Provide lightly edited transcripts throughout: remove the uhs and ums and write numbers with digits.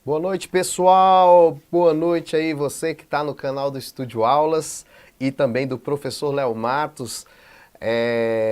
Boa noite, pessoal! Boa noite aí, você que está no canal do Estúdio Aulas e também do professor Léo Matos.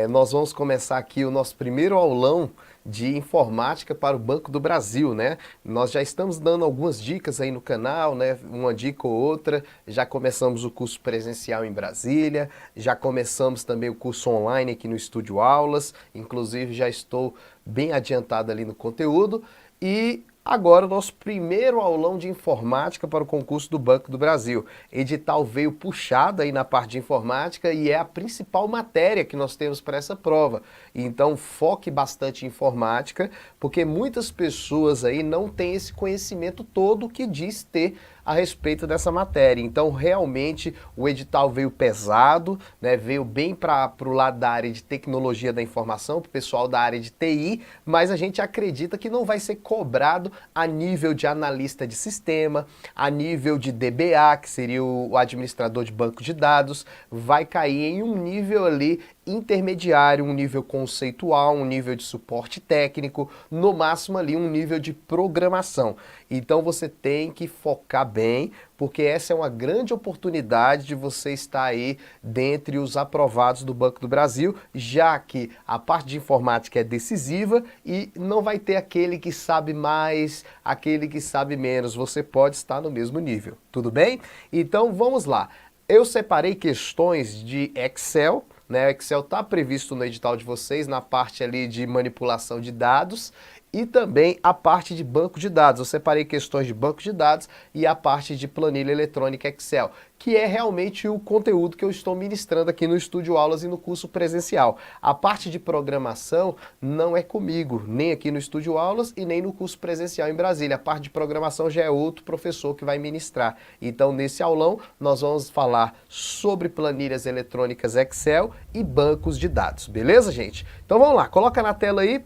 Nós vamos começar aqui o nosso primeiro aulão de informática para o Banco do Brasil, né? Nós já estamos dando algumas dicas aí no canal, né? Uma dica ou outra. Já começamos o curso presencial em Brasília, já começamos também o curso online aqui no Estúdio Aulas. Inclusive já estou bem adiantado ali no conteúdo. E agora o nosso primeiro aulão de informática para o concurso do Banco do Brasil. Edital veio puxado aí na parte de informática e é a principal matéria que nós temos para essa prova. Então foque bastante em informática, porque muitas pessoas aí não têm esse conhecimento todo que diz ter a respeito dessa matéria. Então, realmente, o edital veio pesado, né? Veio bem para o lado da área de tecnologia da informação, para o pessoal da área de TI, mas a gente acredita que não vai ser cobrado a nível de analista de sistema, a nível de DBA, que seria o administrador de banco de dados, vai cair em um nível ali intermediário, um nível conceitual, um nível de suporte técnico, no máximo ali um nível de programação. Então você tem que focar bem, porque essa é uma grande oportunidade de você estar aí dentre os aprovados do Banco do Brasil, já que a parte de informática é decisiva e não vai ter aquele que sabe mais, aquele que sabe menos, você pode estar no mesmo nível, tudo bem? Então vamos lá. Eu separei questões de Excel, né? O Excel está previsto no edital de vocês, na parte ali de manipulação de dados e também a parte de banco de dados. Eu separei questões de banco de dados e a parte de planilha eletrônica Excel, que é realmente o conteúdo que eu estou ministrando aqui no Estúdio Aulas e no curso presencial. A parte de programação não é comigo, nem aqui no Estúdio Aulas e nem no curso presencial em Brasília. A parte de programação já é outro professor que vai ministrar. Então, nesse aulão, nós vamos falar sobre planilhas eletrônicas Excel e bancos de dados. Beleza, gente? Então, vamos lá. Coloca na tela aí.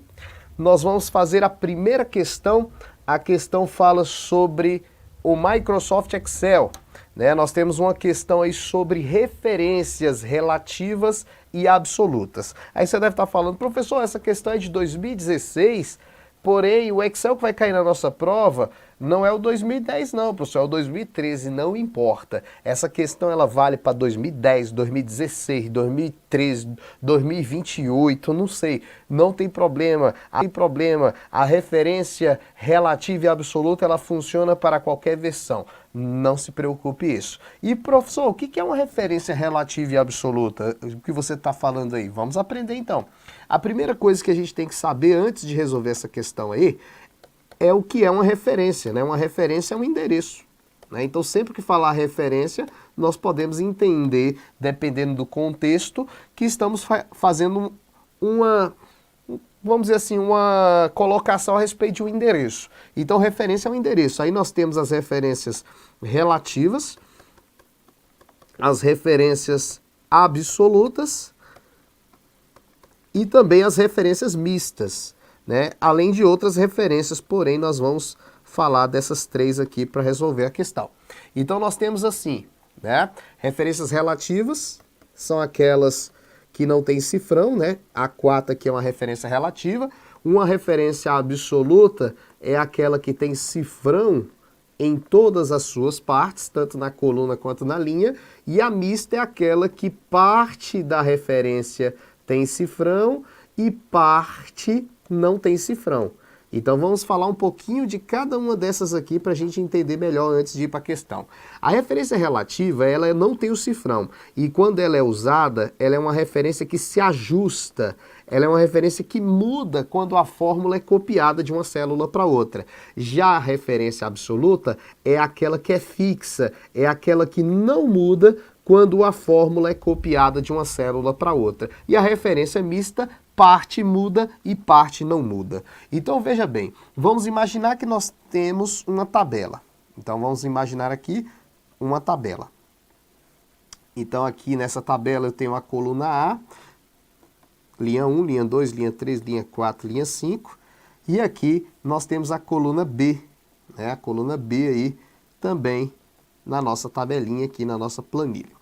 Nós vamos fazer a primeira questão. A questão fala sobre o Microsoft Excel, né? Nós temos uma questão aí sobre referências relativas e absolutas. Aí você deve estar falando, professor, essa questão é de 2016, porém o Excel que vai cair na nossa prova não é o 2010 não, professor, é o 2013, não importa. Essa questão ela vale para 2010, 2016, 2013, 2028, não sei, não tem problema. Não tem problema, a referência relativa e absoluta ela funciona para qualquer versão. Não se preocupe isso. E professor, o que é uma referência relativa e absoluta? O que você está falando aí? Vamos aprender então. A primeira coisa que a gente tem que saber antes de resolver essa questão aí é o que é uma referência, né? Uma referência é um endereço, né? Então, sempre que falar referência, nós podemos entender, dependendo do contexto, que estamos fazendo uma, vamos dizer assim, uma colocação a respeito de um endereço. Então, referência é um endereço. Aí nós temos as referências relativas, as referências absolutas e também as referências mistas, né? Além de outras referências, porém nós vamos falar dessas três aqui para resolver a questão. Então nós temos assim, né? Referências relativas são aquelas que não tem cifrão, né? A 4 aqui é uma referência relativa. Uma referência absoluta é aquela que tem cifrão em todas as suas partes, tanto na coluna quanto na linha. E a mista é aquela que parte da referência tem cifrão e parte não tem cifrão. Então vamos falar um pouquinho de cada uma dessas aqui para a gente entender melhor antes de ir para a questão. A referência relativa, ela não tem o cifrão. E quando ela é usada, ela é uma referência que se ajusta. Ela é uma referência que muda quando a fórmula é copiada de uma célula para outra. Já a referência absoluta é aquela que é fixa, é aquela que não muda quando a fórmula é copiada de uma célula para outra. E a referência mista, parte muda e parte não muda. Então veja bem, vamos imaginar que nós temos uma tabela. Então vamos imaginar aqui uma tabela. Então aqui nessa tabela eu tenho a coluna A, linha 1, linha 2, linha 3, linha 4, linha 5. E aqui nós temos a coluna B, né? A coluna B aí também na nossa tabelinha aqui, na nossa planilha.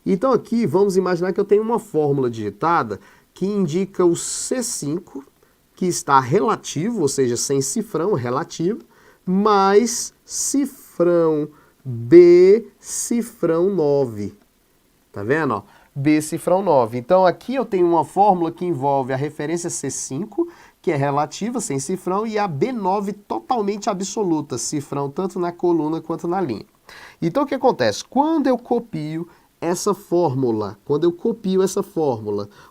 Então aqui vamos imaginar que eu tenho uma fórmula digitada que indica o C5, que está relativo, ou seja, sem cifrão, relativo, mais cifrão B, cifrão 9. Tá vendo? Ó? B, cifrão 9. Então aqui eu tenho uma fórmula que envolve a referência C5, que é relativa, sem cifrão, e a B9 totalmente absoluta, cifrão tanto na coluna quanto na linha. Então o que acontece? Quando eu copio essa fórmula,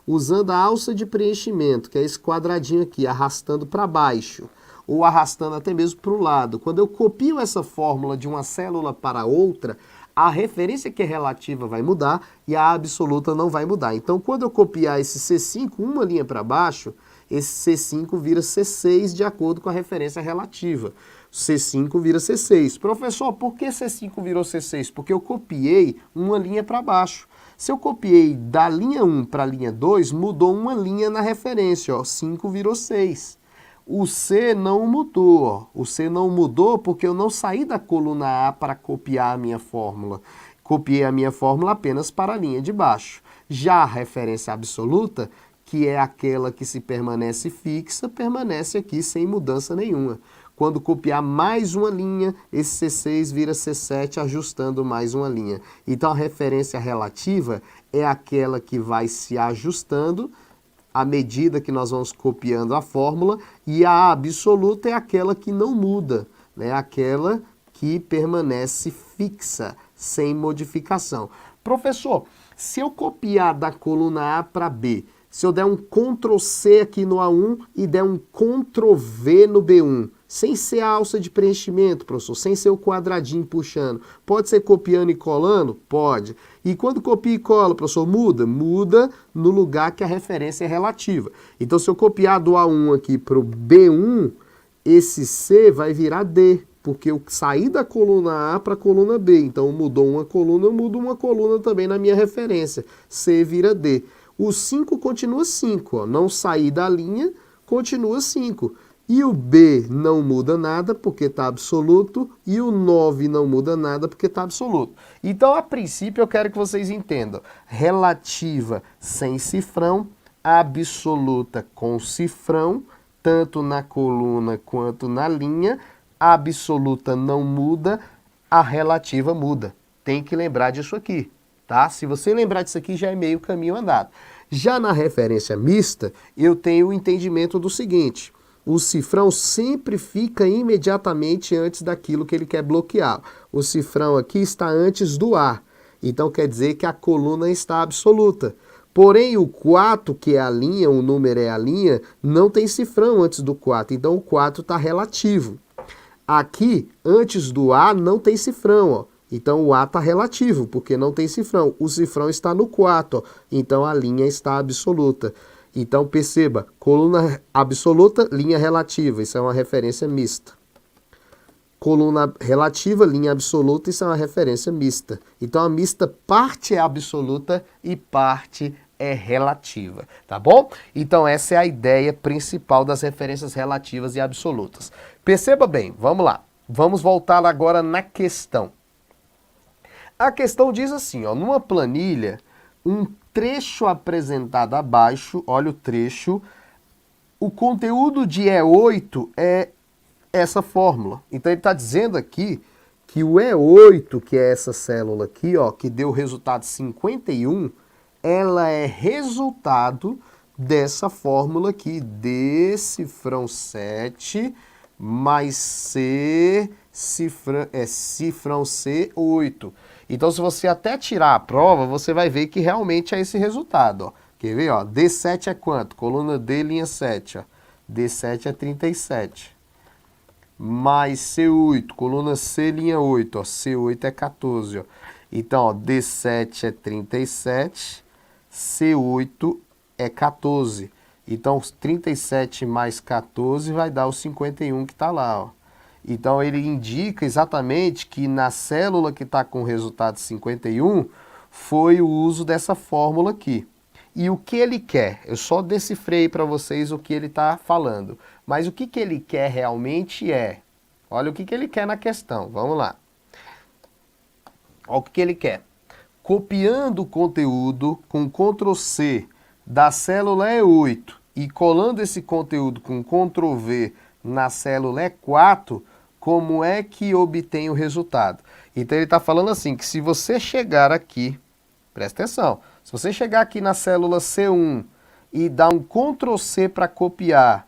usando a alça de preenchimento, que é esse quadradinho aqui, arrastando para baixo, ou arrastando até mesmo para o lado, quando eu copio essa fórmula de uma célula para outra, a referência que é relativa vai mudar e a absoluta não vai mudar. Então, quando eu copiar esse C5 uma linha para baixo, esse C5 vira C6 de acordo com a referência relativa. C5 vira C6. Professor, por que C5 virou C6? Porque eu copiei uma linha para baixo. Se eu copiei da linha 1 para a linha 2, mudou uma linha na referência, ó, 5 virou 6. O C não mudou, ó. O C não mudou porque eu não saí da coluna A para copiar a minha fórmula. Copiei a minha fórmula apenas para a linha de baixo. Já a referência absoluta, que é aquela que se permanece fixa, permanece aqui sem mudança nenhuma. Quando copiar mais uma linha, esse C6 vira C7, ajustando mais uma linha. Então a referência relativa é aquela que vai se ajustando à medida que nós vamos copiando a fórmula, e a absoluta é aquela que não muda, né? Aquela que permanece fixa, sem modificação. Professor, se eu copiar da coluna A para B, se eu der um Ctrl C aqui no A1 e der um Ctrl V no B1, sem ser a alça de preenchimento, professor, sem ser o quadradinho puxando, pode ser copiando e colando? Pode. E quando copia e cola, professor, muda? Muda no lugar que a referência é relativa. Então, se eu copiar do A1 aqui para o B1, esse C vai virar D, porque eu saí da coluna A para a coluna B. Então, mudou uma coluna, eu mudo uma coluna também na minha referência. C vira D. O 5 continua 5, ó. Não saí da linha, continua 5. E o B não muda nada porque está absoluto, e o 9 não muda nada porque está absoluto. Então, a princípio, eu quero que vocês entendam. Relativa sem cifrão, absoluta com cifrão, tanto na coluna quanto na linha. A absoluta não muda, a relativa muda. Tem que lembrar disso aqui, tá? Se você lembrar disso aqui, já é meio caminho andado. Já na referência mista, eu tenho o entendimento do seguinte: o cifrão sempre fica imediatamente antes daquilo que ele quer bloquear. O cifrão aqui está antes do A, então quer dizer que a coluna está absoluta. Porém, o 4, que é a linha, o número é a linha, não tem cifrão antes do 4, então o 4 está relativo. Aqui, antes do A, não tem cifrão, ó. Então o A está relativo, porque não tem cifrão. O cifrão está no 4, ó. Então a linha está absoluta. Então perceba, coluna absoluta, linha relativa, isso é uma referência mista. Coluna relativa, linha absoluta, isso é uma referência mista. Então a mista, parte é absoluta e parte é relativa, tá bom? Então essa é a ideia principal das referências relativas e absolutas. Perceba bem, vamos lá. Vamos voltar agora na questão. A questão diz assim, ó, numa planilha, um trecho apresentado abaixo, olha o trecho, o conteúdo de E8 é essa fórmula. Então ele está dizendo aqui que o E8, que é essa célula aqui, ó, que deu o resultado 51, ela é resultado dessa fórmula aqui, D cifrão 7 mais C cifrão C 8. Então, se você até tirar a prova, você vai ver que realmente é esse resultado, ó. Quer ver, ó? D7 é quanto? Coluna D, linha 7, ó. D7 é 37. Mais C8, coluna C, linha 8, ó. C8 é 14, ó. Então, ó, D7 é 37, C8 é 14. Então, 37 mais 14 vai dar o 51 que está lá, ó. Então, ele indica exatamente que na célula que está com o resultado 51, foi o uso dessa fórmula aqui. E o que ele quer? Eu só decifrei para vocês o que ele está falando. Mas o que ele quer realmente é... Olha o que ele quer na questão. Vamos lá. Olha o que ele quer. Copiando o conteúdo com Ctrl C da célula E8 e colando esse conteúdo com Ctrl V na célula E4, como é que obtém o resultado? Então ele está falando assim, que se você chegar aqui, presta atenção, se você chegar aqui na célula C1 e dar um Ctrl C para copiar,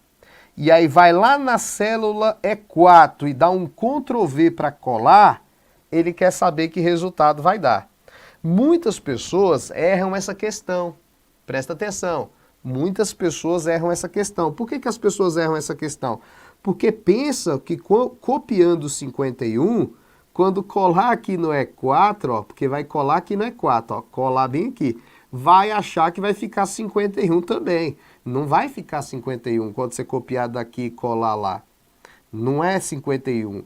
e aí vai lá na célula E4 e dá um Ctrl V para colar, ele quer saber que resultado vai dar. Muitas pessoas erram essa questão, presta atenção, muitas pessoas erram essa questão. Por que as pessoas erram essa questão? Porque pensam que copiando 51, quando colar aqui no E4, ó, porque vai colar aqui no E4, ó, colar bem aqui, vai achar que vai ficar 51 também. Não vai ficar 51 quando você copiar daqui e colar lá. Não é 51.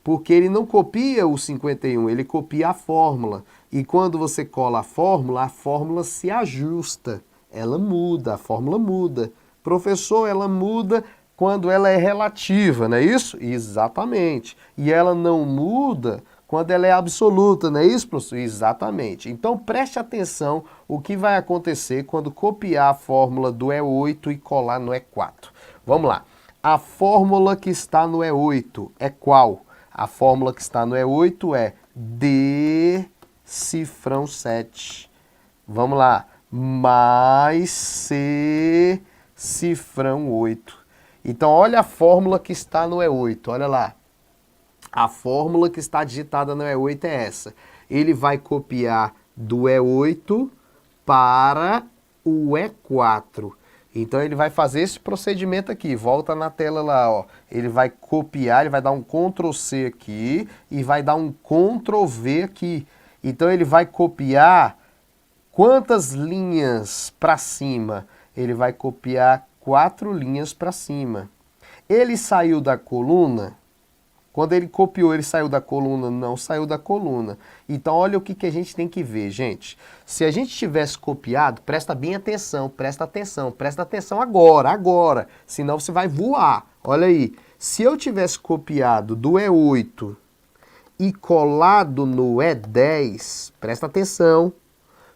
Porque ele não copia o 51, ele copia a fórmula. E quando você cola a fórmula se ajusta. Ela muda, a fórmula muda. Professor, ela muda quando ela é relativa, não é isso? Exatamente. E ela não muda quando ela é absoluta, não é isso, professor? Exatamente. Então preste atenção o que vai acontecer quando copiar a fórmula do E8 e colar no E4. Vamos lá. A fórmula que está no E8 é qual? A fórmula que está no E8 é D cifrão 7. Vamos lá. Mais C cifrão 8. Então olha a fórmula que está no E8, olha lá. A fórmula que está digitada no E8 é essa. Ele vai copiar do E8 para o E4. Então ele vai fazer esse procedimento aqui, volta na tela lá, ó. Ele vai copiar, ele vai dar um Ctrl C aqui e vai dar um Ctrl V aqui. Então ele vai copiar quantas linhas para cima? Ele vai copiar 4 linhas para cima. Ele saiu da coluna? Quando ele copiou, ele saiu da coluna? Não saiu da coluna. Então, olha o que a gente tem que ver, gente. Se a gente tivesse copiado, presta bem atenção, presta atenção agora. Senão você vai voar. Olha aí. Se eu tivesse copiado do E8 e colado no E10, presta atenção.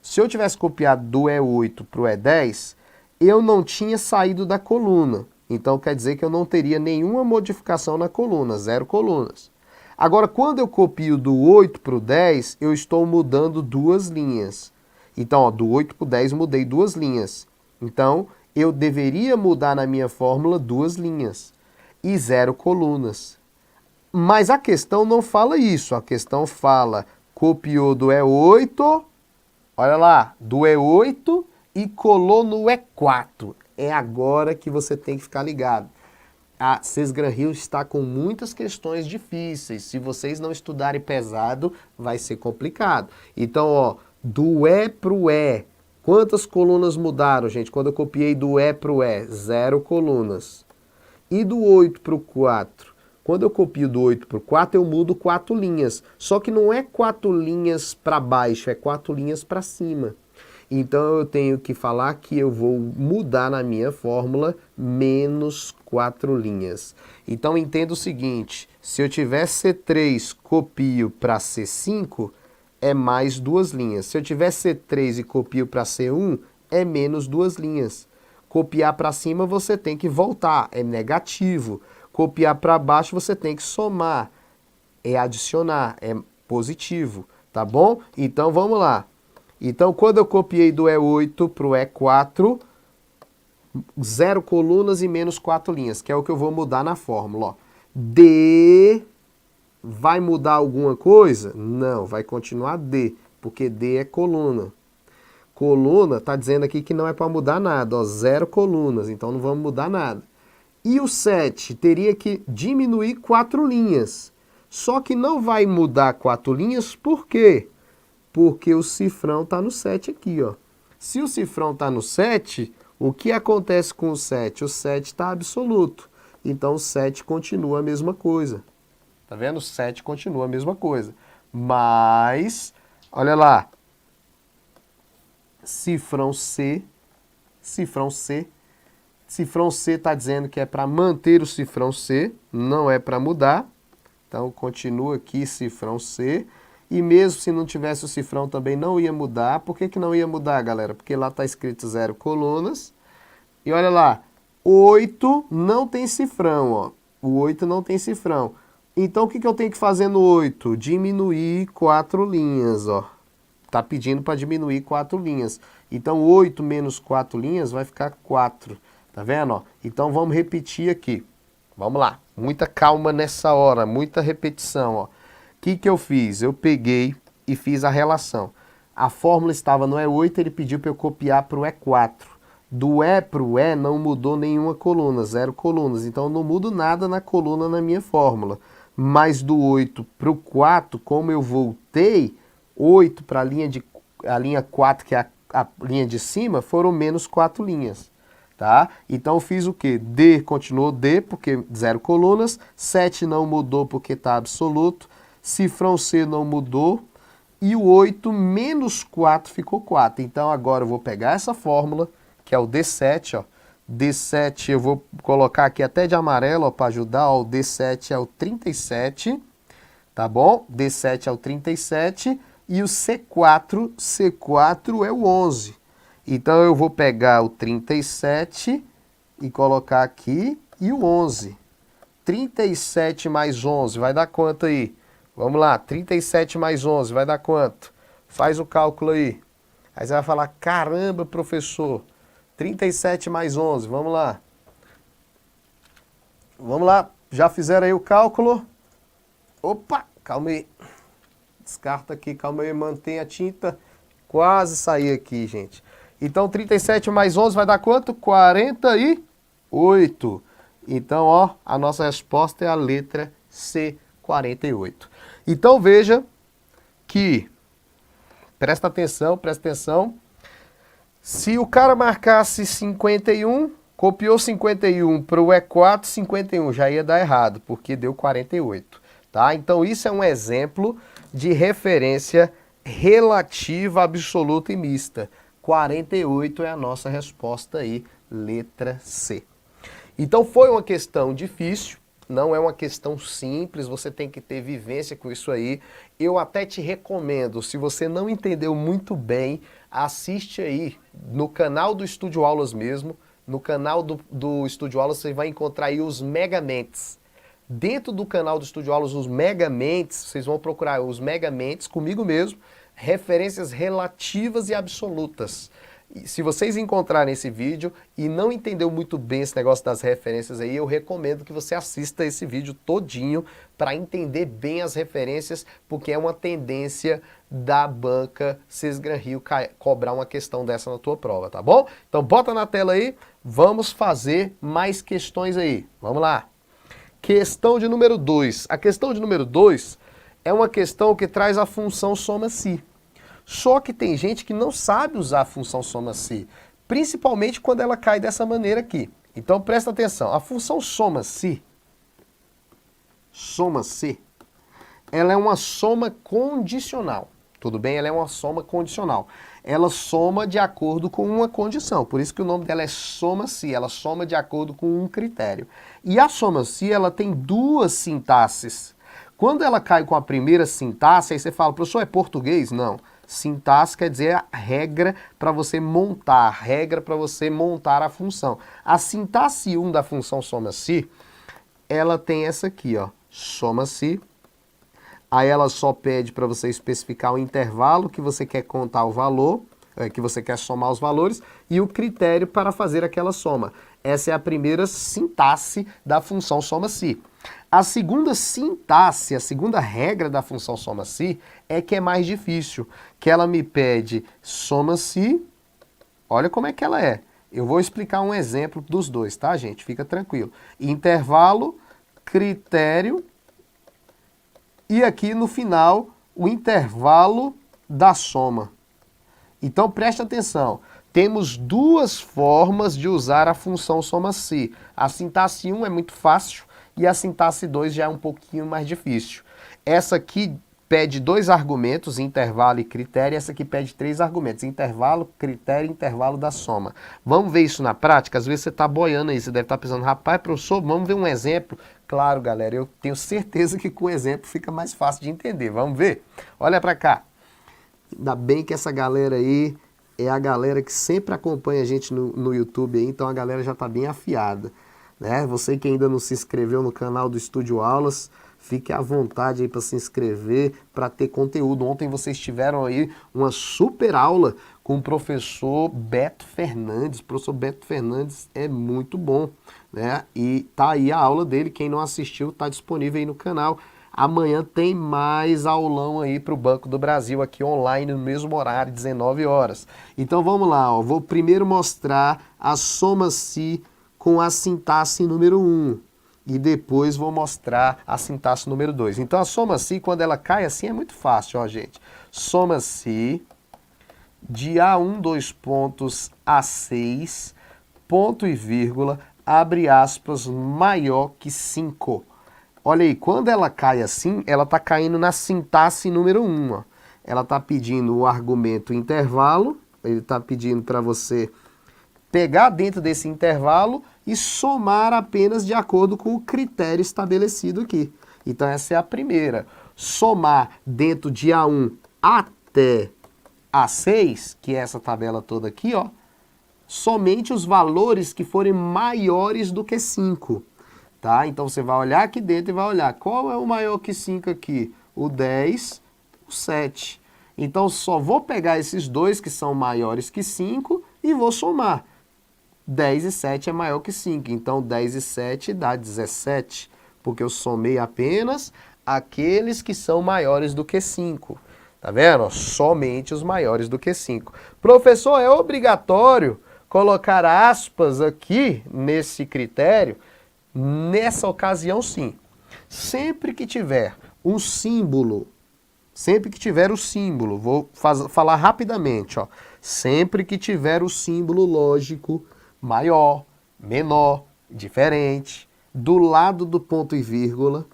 Se eu tivesse copiado do E8 para o E10, eu não tinha saído da coluna. Então quer dizer que eu não teria nenhuma modificação na coluna, 0 colunas. Agora, quando eu copio do 8 para o 10, eu estou mudando 2 linhas. Então, ó, do 8 para o 10 mudei 2 linhas. Então, eu deveria mudar na minha fórmula 2 linhas e 0 colunas. Mas a questão não fala isso, a questão fala copiou do E8, olha lá, do E8 e colou no E4. É agora que você tem que ficar ligado. A Sesgran-Rio está com muitas questões difíceis. Se vocês não estudarem pesado, vai ser complicado. Então, ó, do E para o E, quantas colunas mudaram, gente? Quando eu copiei do E para o E, 0 colunas. E do 8 para o 4? Quando eu copio do 8 para o 4, eu mudo 4 linhas. Só que não é 4 linhas para baixo, é 4 linhas para cima. Então eu tenho que falar que eu vou mudar na minha fórmula menos 4 linhas. Então entenda o seguinte, se eu tiver C3, copio para C5, é mais 2 linhas. Se eu tiver C3 e copio para C1, é menos 2 linhas. Copiar para cima você tem que voltar, é negativo. Copiar para baixo você tem que somar, é adicionar, é positivo, tá bom? Então vamos lá. Então, quando eu copiei do E8 para o E4, 0 colunas e menos 4 linhas, que é o que eu vou mudar na fórmula. Ó. D vai mudar alguma coisa? Não, vai continuar D, porque D é coluna. Coluna está dizendo aqui que não é para mudar nada, ó, 0 colunas, então não vamos mudar nada. E o 7 teria que diminuir 4 linhas. Só que não vai mudar 4 linhas, por quê? Porque o cifrão está no 7 aqui, ó. Se o cifrão está no 7, o que acontece com o 7? O 7 está absoluto. Então o 7 continua a mesma coisa. Tá vendo? O 7 continua a mesma coisa. Mas, olha lá. Cifrão C. Cifrão C. Cifrão C está dizendo que é para manter o cifrão C, não é para mudar. Então continua aqui cifrão C. E mesmo se não tivesse o cifrão também não ia mudar. Por que não ia mudar, galera? Porque lá está escrito 0 colunas. E olha lá, 8 não tem cifrão, ó. O 8 não tem cifrão. Então, o que eu tenho que fazer no 8? Diminuir 4 linhas, ó. Tá pedindo para diminuir 4 linhas. Então, 8 menos 4 linhas vai ficar 4. Tá vendo, ó? Então, vamos repetir aqui. Vamos lá. Muita calma nessa hora, muita repetição, ó. O que eu fiz? Eu peguei e fiz a relação. A fórmula estava no E8, ele pediu para eu copiar para o E4. Do E para o E não mudou nenhuma coluna, 0 colunas. Então, eu não mudo nada na coluna na minha fórmula. Mas do 8 para o 4, como eu voltei, 8 para a linha 4, que é a linha de cima, foram menos 4 linhas. Tá? Então eu fiz o quê? D continuou D, porque 0 colunas. 7 não mudou porque está absoluto. Cifrão C não mudou. E o 8 menos 4 ficou 4. Então agora eu vou pegar essa fórmula, que é o D7, ó. D7 eu vou colocar aqui até de amarelo para ajudar, ó, o D7 é o 37, tá bom? D7 é o 37 e o C4 é o 11. Então eu vou pegar o 37 e colocar aqui e o 11. 37 mais 11 vai dar quanto aí? Vamos lá, 37 mais 11 vai dar quanto? Faz o cálculo aí. Aí você vai falar, caramba, professor, 37 mais 11, vamos lá. Vamos lá, já fizeram aí o cálculo? Opa, calma aí. Descarta aqui, calma aí, mantém a tinta. Quase saí aqui, gente. Então, 37 mais 11 vai dar quanto? 48. Então, ó, a nossa resposta é a letra C, 48. Então, veja que, presta atenção, se o cara marcasse 51, copiou 51 para o E4, 51 já ia dar errado, porque deu 48, tá? Então isso é um exemplo de referência relativa, absoluta e mista. 48 é a nossa resposta aí, letra C. Então foi uma questão difícil, não é uma questão simples, você tem que ter vivência com isso aí. Eu até te recomendo, se você não entendeu muito bem, assiste aí no canal do Estúdio Aulas mesmo, no canal do Estúdio Aulas você vai encontrar aí os Megamentes. Dentro do canal do Estúdio Aulas, os Megamentes, vocês vão procurar os Megamentes comigo mesmo, referências relativas e absolutas. Se vocês encontrarem esse vídeo e não entendeu muito bem esse negócio das referências aí, eu recomendo que você assista esse vídeo todinho para entender bem as referências, porque é uma tendência da banca Sesgran Rio cobrar uma questão dessa na tua prova, tá bom? Então bota na tela aí, vamos fazer mais questões aí. Vamos lá. Questão de número 2. A questão de número 2 é uma questão que traz a função soma-se. Só que tem gente que não sabe usar a função soma-se, principalmente quando ela cai dessa maneira aqui. Então presta atenção, a função soma-se, ela é uma soma condicional, tudo bem? Ela é uma soma condicional. Ela soma de acordo com uma condição, por isso que o nome dela é soma-se, ela soma de acordo com um critério. E a soma-se, ela tem duas sintaxes. Quando ela cai com a primeira sintaxe, aí você fala, professor, é português? Não. Sintaxe quer dizer a regra para você montar, a função. A sintaxe 1 da função soma-se, ela tem essa aqui, ó, soma-se. Aí ela só pede para você especificar o intervalo que você quer contar o valor, que você quer somar os valores, e o critério para fazer aquela soma. Essa é a primeira sintaxe da função soma-se. A segunda sintaxe, a segunda regra da função soma-se é que é mais difícil, que ela me pede soma-se, olha como é que ela é. Eu vou explicar um exemplo dos dois, tá, gente? Fica tranquilo. Intervalo, critério, e aqui no final, o intervalo da soma. Então preste atenção, temos duas formas de usar a função soma-se. A sintaxe 1 é muito fácil e a sintaxe 2 já é um pouquinho mais difícil. Essa aqui pede dois argumentos, intervalo e critério, essa aqui pede três argumentos, intervalo, critério e intervalo da soma. Vamos ver isso na prática? Às vezes você está boiando aí, você deve estar pensando, rapaz, professor, vamos ver um exemplo? Claro, galera, eu tenho certeza que com o exemplo fica mais fácil de entender. Vamos ver? Olha para cá. Ainda bem que essa galera aí é a galera que sempre acompanha a gente no YouTube aí, então a galera já está bem afiada. né? Você que ainda não se inscreveu no canal do Estúdio Aulas, fique à vontade aí para se inscrever, para ter conteúdo. Ontem vocês tiveram aí uma super aula com o professor Beto Fernandes. O professor Beto Fernandes é muito bom, né? E tá aí a aula dele, quem não assistiu tá disponível aí no canal. Amanhã tem mais aulão aí para o Banco do Brasil, aqui online, no mesmo horário, 19 horas. Então vamos lá, ó. Vou primeiro mostrar a soma-se com a sintaxe número 1. E depois vou mostrar a sintaxe número 2. Então a soma-se, quando ela cai assim, é muito fácil, ó, gente. Soma-se de A1, 2 pontos, A6, ponto e vírgula, abre aspas, maior que 5. Olha aí, quando ela cai assim, ela está caindo na sintaxe número 1. Ó. Ela está pedindo o argumento intervalo, ele está pedindo para você pegar dentro desse intervalo e somar apenas de acordo com o critério estabelecido aqui. Então essa é a primeira. Somar dentro de A1 até A6, que é essa tabela toda aqui, ó, somente os valores que forem maiores do que 5. Tá? Então você vai olhar aqui dentro e vai olhar qual é o maior que 5 aqui? O 10, o 7. Então só vou pegar esses dois que são maiores que 5 e vou somar. 10 e 7 é maior que 5, então 10 e 7 dá 17, porque eu somei apenas aqueles que são maiores do que 5. Tá vendo? Somente os maiores do que 5. Professor, é obrigatório colocar aspas aqui nesse critério? Nessa ocasião, sim. Sempre que tiver um símbolo, vou falar rapidamente, ó. Sempre que tiver o símbolo lógico maior, menor, diferente, do lado do ponto e vírgula,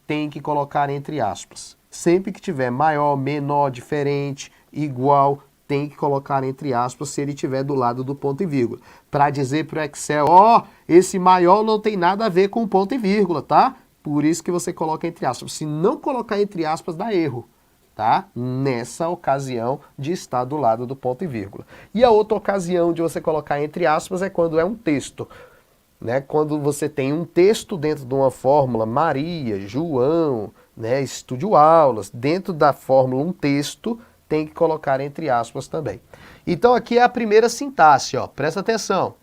tem que colocar entre aspas. Sempre que tiver maior, menor, diferente, igual, tem que colocar entre aspas se ele estiver do lado do ponto e vírgula. Para dizer para o Excel, ó, esse maior não tem nada a ver com ponto e vírgula, tá? Por isso que você coloca entre aspas. Se não colocar entre aspas, dá erro, tá? Nessa ocasião de estar do lado do ponto e vírgula. E a outra ocasião de você colocar entre aspas é quando é um texto. Né? Quando você tem um texto dentro de uma fórmula, Maria, João, né, Estúdio Aulas, dentro da fórmula um texto, tem que colocar entre aspas também. Então aqui é a primeira sintaxe, ó, presta atenção.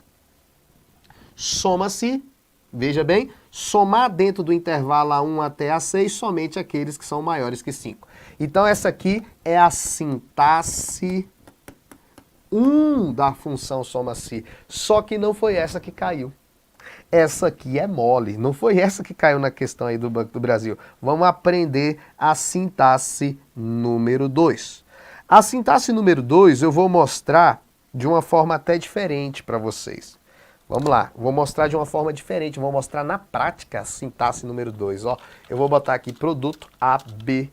Soma-se, veja bem, somar dentro do intervalo A1 até A6 somente aqueles que são maiores que 5. Então essa aqui é a sintaxe 1 da função soma-se, só que não foi essa que caiu. Essa aqui é mole, não foi essa que caiu na questão aí do Banco do Brasil. Vamos aprender a sintaxe número 2. A sintaxe número 2 eu vou mostrar de uma forma até diferente para vocês. Vamos lá, vou mostrar de uma forma diferente, vou mostrar na prática a sintaxe número 2. Ó, eu vou botar aqui produto A, B,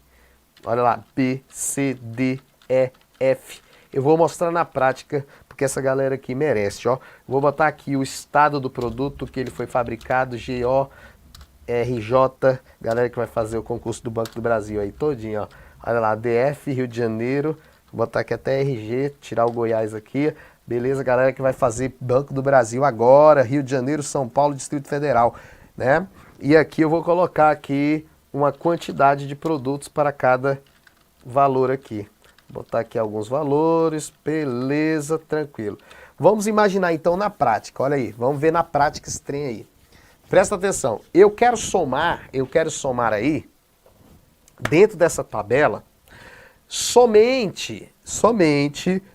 olha lá, B, C, D, E, F. Eu vou mostrar na prática, porque essa galera aqui merece, ó. Vou botar aqui o estado do produto, que ele foi fabricado, GO, RJ, galera que vai fazer o concurso do Banco do Brasil aí todinho, ó. Olha lá, DF, Rio de Janeiro, vou botar aqui até RG, tirar o Goiás aqui. Beleza, galera que vai fazer Banco do Brasil agora, Rio de Janeiro, São Paulo, Distrito Federal, né? E aqui eu vou colocar aqui uma quantidade de produtos para cada valor aqui. Vou botar aqui alguns valores, beleza, tranquilo. Vamos imaginar então na prática, olha aí, vamos ver na prática esse trem aí. Presta atenção, eu quero somar aí, dentro dessa tabela, somente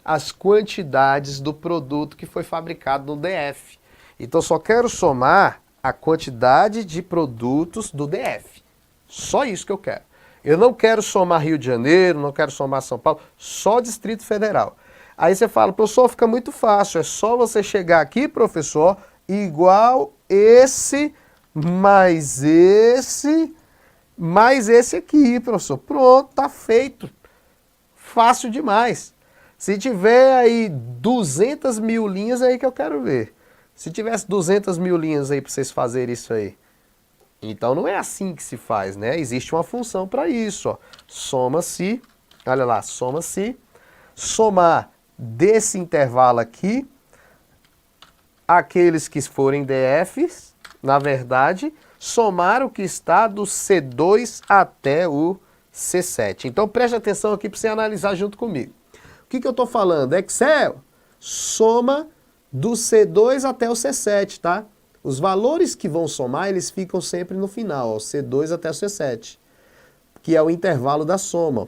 as quantidades do produto que foi fabricado no DF. Então só quero somar a quantidade de produtos do DF. Só isso que eu quero. Eu não quero somar Rio de Janeiro, não quero somar São Paulo, só Distrito Federal. Aí você fala, professor, fica muito fácil, é só você chegar aqui, professor, igual esse, mais esse aqui, professor. Pronto, tá feito. Fácil demais. Se tiver aí 200 mil linhas, é aí que eu quero ver. Se tivesse 200 mil linhas aí para vocês fazerem isso aí. Então não é assim que se faz, né? Existe uma função para isso, ó. Soma-se, olha lá, soma-se, somar desse intervalo aqui, aqueles que forem DFs, na verdade, somar o que está do C2 até o C7. Então preste atenção aqui para você analisar junto comigo. O que eu estou falando? Excel, soma do C2 até o C7, tá? Os valores que vão somar, eles ficam sempre no final, ó, C2 até o C7, que é o intervalo da soma.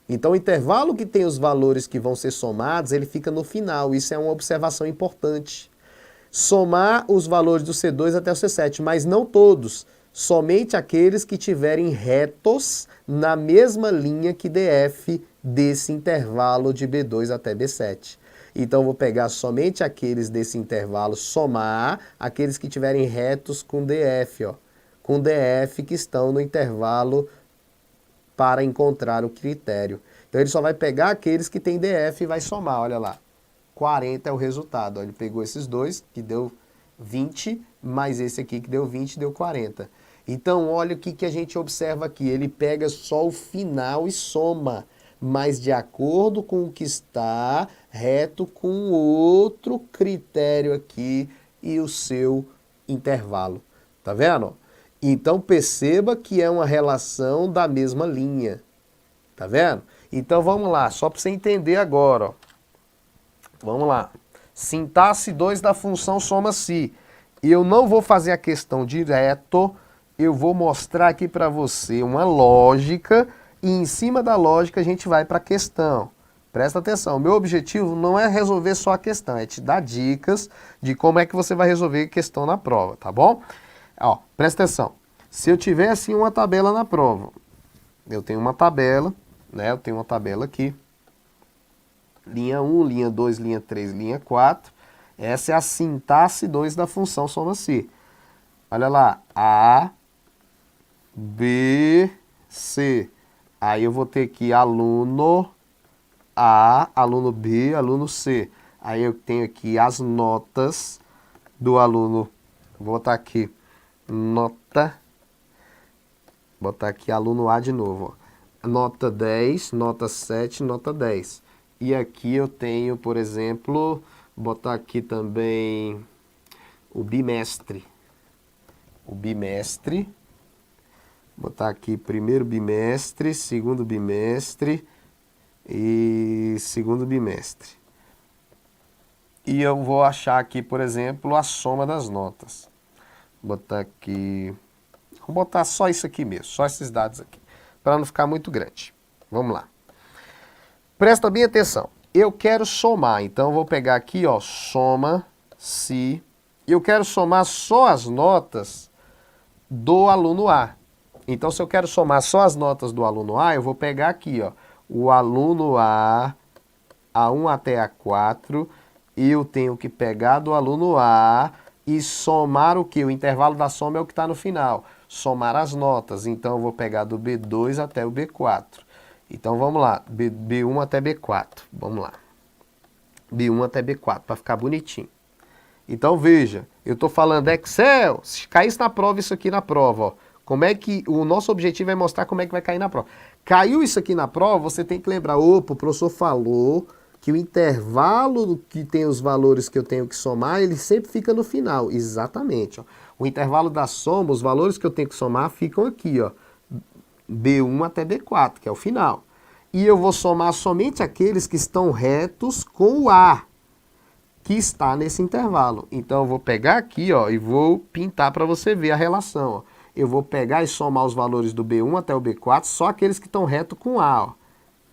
Então o intervalo que tem os valores que vão ser somados, ele fica no final. Isso é uma observação importante. Somar os valores do C2 até o C7, mas não todos. Somente aqueles que tiverem retos na mesma linha que DF desse intervalo de B2 até B7. Então, vou pegar somente aqueles desse intervalo, somar aqueles que tiverem retos com DF, ó, com DF que estão no intervalo para encontrar o critério. Então, ele só vai pegar aqueles que têm DF e vai somar, olha lá. 40 é o resultado, ó, ele pegou esses dois, que deu 20, mais esse aqui que deu 20, deu 40. Então, olha o que a gente observa aqui, ele pega só o final e soma, mas de acordo com o que está reto com o outro critério aqui e o seu intervalo. Tá vendo? Então perceba que é uma relação da mesma linha. Tá vendo? Então vamos lá, só para você entender agora, ó. Vamos lá. Sintaxe 2 da função soma-se. E eu não vou fazer a questão direto, eu vou mostrar aqui para você uma lógica e em cima da lógica a gente vai para a questão. Presta atenção, o meu objetivo não é resolver só a questão, é te dar dicas de como é que você vai resolver a questão na prova, tá bom? Ó, presta atenção, se eu tiver assim uma tabela na prova, eu tenho uma tabela, né? Eu tenho uma tabela aqui, linha 1, linha 2, linha 3, linha 4, essa é a sintaxe 2 da função soma-se. Olha lá, A, B, C. Aí eu vou ter aqui aluno A, aluno B, aluno C. Aí eu tenho aqui as notas do aluno. Vou botar aqui nota. Botar aqui aluno A de novo. Ó. Nota 10, nota 7, nota 10. E aqui eu tenho, por exemplo, botar aqui também o bimestre. O bimestre. Botar aqui primeiro bimestre, segundo bimestre e segundo bimestre. E eu vou achar aqui, por exemplo, a soma das notas. Botar aqui... Vou botar só isso aqui mesmo, só esses dados aqui, para não ficar muito grande. Vamos lá. Presta bem atenção. Eu quero somar, então eu vou pegar aqui, ó, soma-se. Eu quero somar só as notas do aluno A. Então, se eu quero somar só as notas do aluno A, eu vou pegar aqui, ó, o aluno A, A1 até A4, eu tenho que pegar do aluno A e somar o que? O intervalo da soma é o que está no final. Somar as notas. Então, eu vou pegar do B2 até o B4. Então, vamos lá. B1 até B4. Vamos lá. B1 até B4, para ficar bonitinho. Então, veja, eu estou falando Excel, se caísse na prova isso aqui na prova, ó. Como é que o nosso objetivo é mostrar como é que vai cair na prova. Caiu isso aqui na prova, você tem que lembrar, opa, o professor falou que o intervalo que tem os valores que eu tenho que somar, ele sempre fica no final. Exatamente, ó. O intervalo da soma, os valores que eu tenho que somar ficam aqui, ó. B1 até B4, que é o final. E eu vou somar somente aqueles que estão retos com o A, que está nesse intervalo. Então eu vou pegar aqui, ó, e vou pintar para você ver a relação, ó. Eu vou pegar e somar os valores do B1 até o B4, só aqueles que estão reto com A, ó,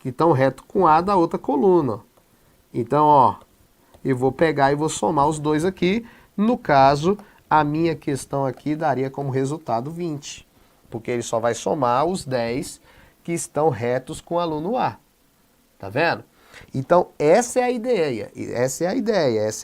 que estão reto com A da outra coluna. Ó. Então, ó, eu vou pegar e vou somar os dois aqui. No caso, a minha questão aqui daria como resultado 20, porque ele só vai somar os 10 que estão retos com o aluno A. Tá vendo? Então, essa é a ideia, essa é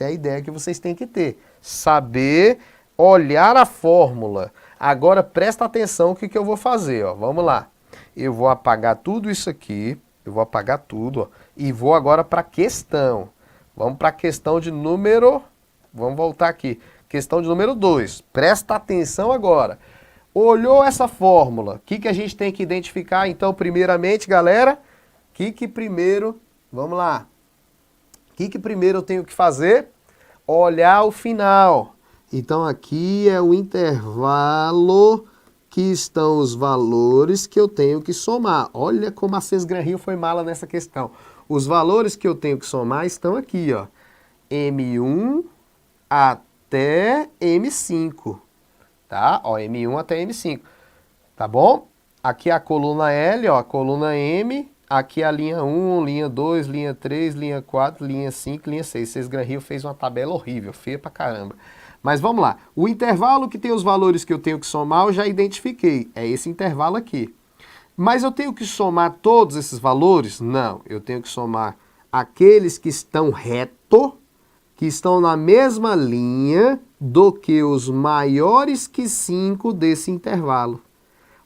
a ideia que vocês têm que ter. Saber olhar a fórmula. Agora, presta atenção o que eu vou fazer, ó. Vamos lá. Eu vou apagar tudo isso aqui, eu vou apagar tudo, ó, e vou agora para a questão. Vamos para a questão de número... Vamos voltar aqui. Questão de número 2. Presta atenção agora. Olhou essa fórmula, o que a gente tem que identificar? Então, primeiramente, galera, primeiro... Vamos lá. O que primeiro eu tenho que fazer? Olhar o final. Então aqui é o intervalo que estão os valores que eu tenho que somar. Olha como a Cesgran-Rio foi mala nessa questão. Os valores que eu tenho que somar estão aqui, ó. M1 até M5, tá? Ó, M1 até M5, tá bom? Aqui a coluna L, ó, a coluna M, aqui a linha 1, linha 2, linha 3, linha 4, linha 5, linha 6. Cesgran-Rio fez uma tabela horrível, feia pra caramba. Mas vamos lá, o intervalo que tem os valores que eu tenho que somar, eu já identifiquei, é esse intervalo aqui. Mas eu tenho que somar todos esses valores? Não, eu tenho que somar aqueles que estão reto, que estão na mesma linha do que os maiores que 5 desse intervalo.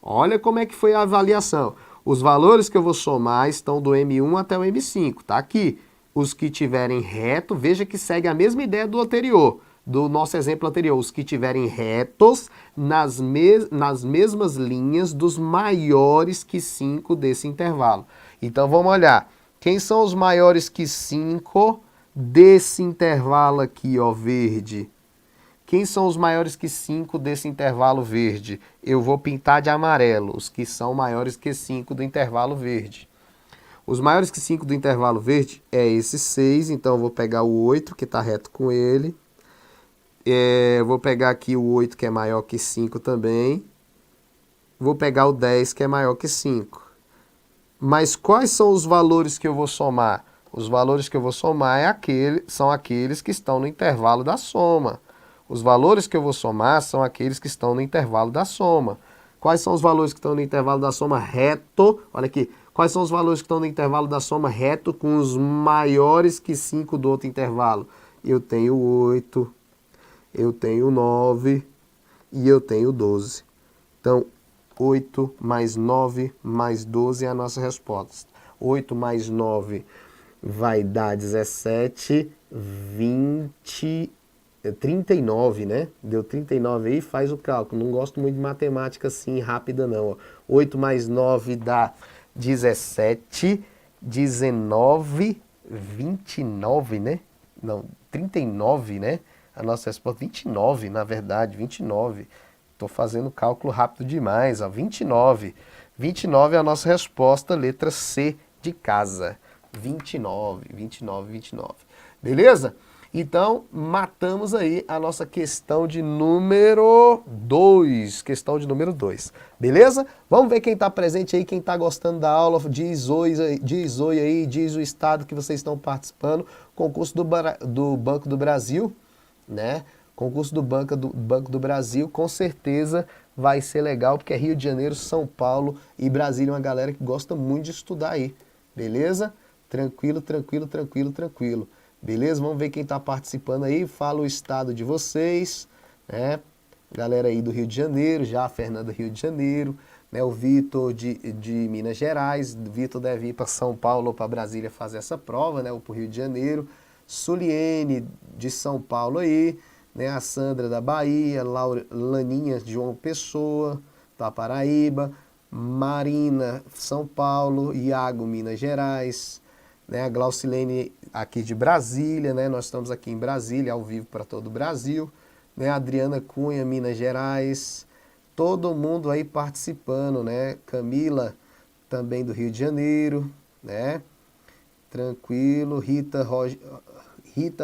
Olha como é que foi a avaliação. Os valores que eu vou somar estão do M1 até o M5, tá aqui. Os que tiverem reto, veja que segue a mesma ideia do anterior, do nosso exemplo anterior. Os que tiverem retos nas mesmas linhas dos maiores que 5 desse intervalo. Então vamos olhar. Quem são os maiores que 5 desse intervalo aqui, ó, verde? Quem são os maiores que 5 desse intervalo verde? Eu vou pintar de amarelo, os que são maiores que 5 do intervalo verde. Os maiores que 5 do intervalo verde é esse 6, então eu vou pegar o 8, que está reto com ele. Vou pegar aqui o 8, que é maior que 5 também. Vou pegar o 10, que é maior que 5. Mas quais são os valores que eu vou somar? Os valores que eu vou somar são aqueles que estão no intervalo da soma. Os valores que eu vou somar são aqueles que estão no intervalo da soma. Quais são os valores que estão no intervalo da soma reto? Olha aqui. Quais são os valores que estão no intervalo da soma reto com os maiores que 5 do outro intervalo? Eu tenho 8, eu tenho 9 e eu tenho 12. Então, 8 mais 9 mais 12 é a nossa resposta. 8 mais 9 vai dar 17, 20, 39, né? Deu 39 aí, faz o cálculo. Não gosto muito de matemática assim rápida não. Ó. 8 mais 9 dá 17, 19, 29, né? Não, 39, né? A nossa resposta, 29, na verdade, 29. Estou fazendo cálculo rápido demais, ó, 29. 29 é a nossa resposta, letra C de casa. 29, 29, 29. Beleza? Então, matamos aí a nossa questão de número 2. Questão de número 2. Beleza? Vamos ver quem está presente aí, quem está gostando da aula. Diz oi aí, diz o estado que vocês estão participando. Concurso do Banco do Brasil, né? Concurso do Banco do Brasil, com certeza vai ser legal, porque é Rio de Janeiro, São Paulo e Brasília, uma galera que gosta muito de estudar aí, beleza? Tranquilo, tranquilo, tranquilo, tranquilo. Beleza? Vamos ver quem está participando aí, fala o estado de vocês, né? Galera aí do Rio de Janeiro, já a Fernanda Rio de Janeiro, né? O Vitor de Minas Gerais, o Vitor deve ir para São Paulo ou para Brasília fazer essa prova, né? Ou para o Rio de Janeiro. Suliene de São Paulo aí, né, a Sandra da Bahia, Laninha de João Pessoa, da Paraíba, Marina, São Paulo, Iago, Minas Gerais, né, a Glaucilene aqui de Brasília, né, nós estamos aqui em Brasília, ao vivo para todo o Brasil, né, a Adriana Cunha, Minas Gerais, todo mundo aí participando, né, Camila também do Rio de Janeiro, né, tranquilo, Rita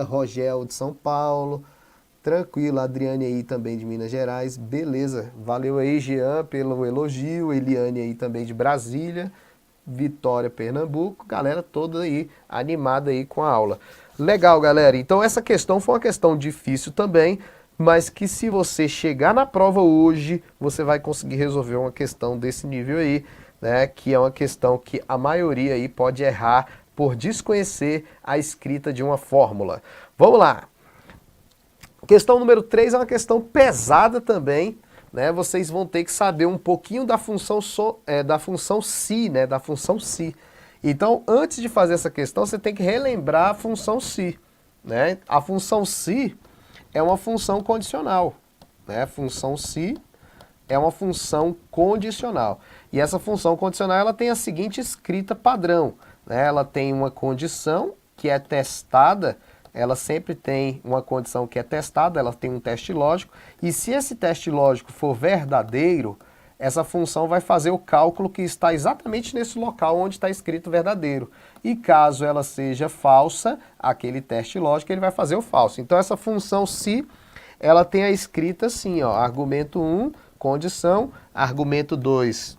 Rogel de São Paulo, tranquilo, Adriane aí também de Minas Gerais, beleza, valeu aí Jean pelo elogio, Eliane aí também de Brasília, Vitória, Pernambuco, galera toda aí animada aí com a aula. Legal, galera, então essa questão foi uma questão difícil também, mas que se você chegar na prova hoje, você vai conseguir resolver uma questão desse nível aí, né, que é uma questão que a maioria aí pode errar por desconhecer a escrita de uma fórmula. Vamos lá! Questão número 3 é uma questão pesada também, né? Vocês vão ter que saber um pouquinho da função si, né? Da função si. Então, antes de fazer essa questão, você tem que relembrar a função si, né? A função si é uma função condicional, né? A função si é uma função condicional. E essa função condicional ela tem a seguinte escrita padrão, né? Ela tem uma condição que é testada ela sempre tem uma condição que é testada, ela tem um teste lógico, e se esse teste lógico for verdadeiro, essa função vai fazer o cálculo que está exatamente nesse local onde está escrito verdadeiro. E caso ela seja falsa, aquele teste lógico, ele vai fazer o falso. Então essa função se, ela tem a escrita assim, ó, argumento 1, condição, argumento 2,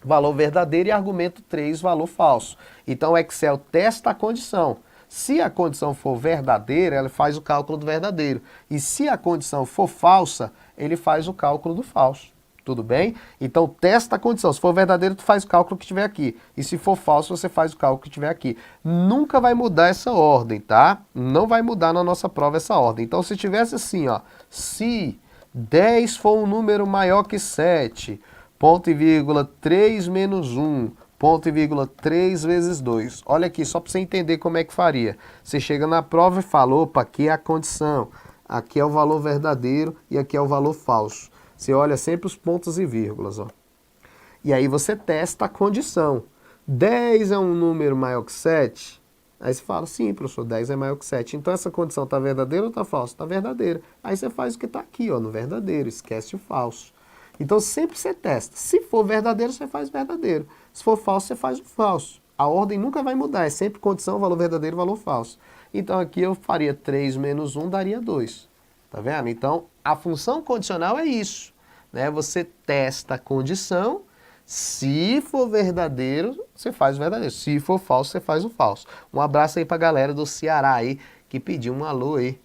valor verdadeiro, e argumento 3, valor falso. Então o Excel testa a condição. Se a condição for verdadeira, ele faz o cálculo do verdadeiro. E se a condição for falsa, ele faz o cálculo do falso. Tudo bem? Então testa a condição. Se for verdadeiro, tu faz o cálculo que tiver aqui. E se for falso, você faz o cálculo que tiver aqui. Nunca vai mudar essa ordem, tá? Não vai mudar na nossa prova essa ordem. Então se tivesse assim, ó, se 10 for um número maior que 7, ponto e vírgula 3 menos 1, ponto e vírgula 3 vezes 2. Olha aqui, só para você entender como é que faria. Você chega na prova e fala, opa, aqui é a condição, aqui é o valor verdadeiro e aqui é o valor falso. Você olha sempre os pontos e vírgulas, ó. E aí você testa a condição. 10 é um número maior que 7? Aí você fala, sim, professor, 10 é maior que 7. Então essa condição está verdadeira ou está falsa? Está verdadeira. Aí você faz o que está aqui, ó, no verdadeiro, esquece o falso. Então sempre você testa. Se for verdadeiro, você faz verdadeiro. Se for falso, você faz o falso. A ordem nunca vai mudar, é sempre condição, valor verdadeiro, valor falso. Então aqui eu faria 3 menos 1 daria 2. Tá vendo? Então a função condicional é isso, né? Você testa a condição, se for verdadeiro, você faz o verdadeiro. Se for falso, você faz o falso. Um abraço aí pra galera do Ceará aí, que pediu um alô aí.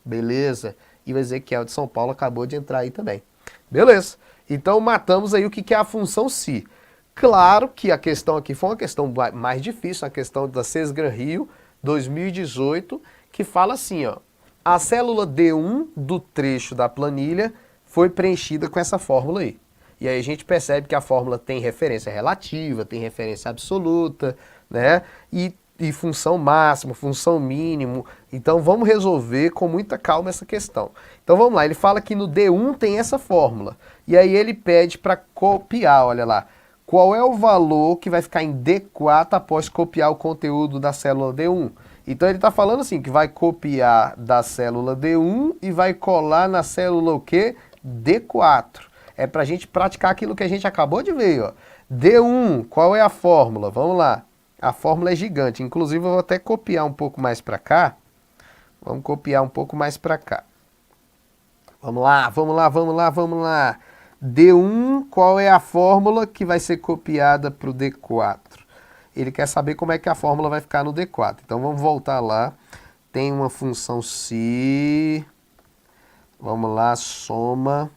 Beleza? E o Ezequiel de São Paulo acabou de entrar aí também. Beleza? Então matamos aí o que é a função se. Claro que a questão aqui foi uma questão mais difícil, a questão da Sesgran Rio 2018, que fala assim, ó. A célula D1 do trecho da planilha foi preenchida com essa fórmula aí. E aí a gente percebe que a fórmula tem referência relativa, tem referência absoluta, né? E função máxima, função mínimo. Então vamos resolver com muita calma essa questão. Então vamos lá, ele fala que no D1 tem essa fórmula. E aí ele pede para copiar, olha lá. Qual é o valor que vai ficar em D4 após copiar o conteúdo da célula D1? Então ele está falando assim, que vai copiar da célula D1 e vai colar na célula o quê? D4. É para a gente praticar aquilo que a gente acabou de ver, ó. D1, qual é a fórmula? Vamos lá. A fórmula é gigante, inclusive eu vou até copiar um pouco mais para cá. Vamos copiar um pouco mais para cá. Vamos lá, vamos lá, vamos lá, vamos lá. D1, qual é a fórmula que vai ser copiada para o D4? Ele quer saber como é que a fórmula vai ficar no D4. Então vamos voltar lá. Tem uma função se. Vamos lá, soma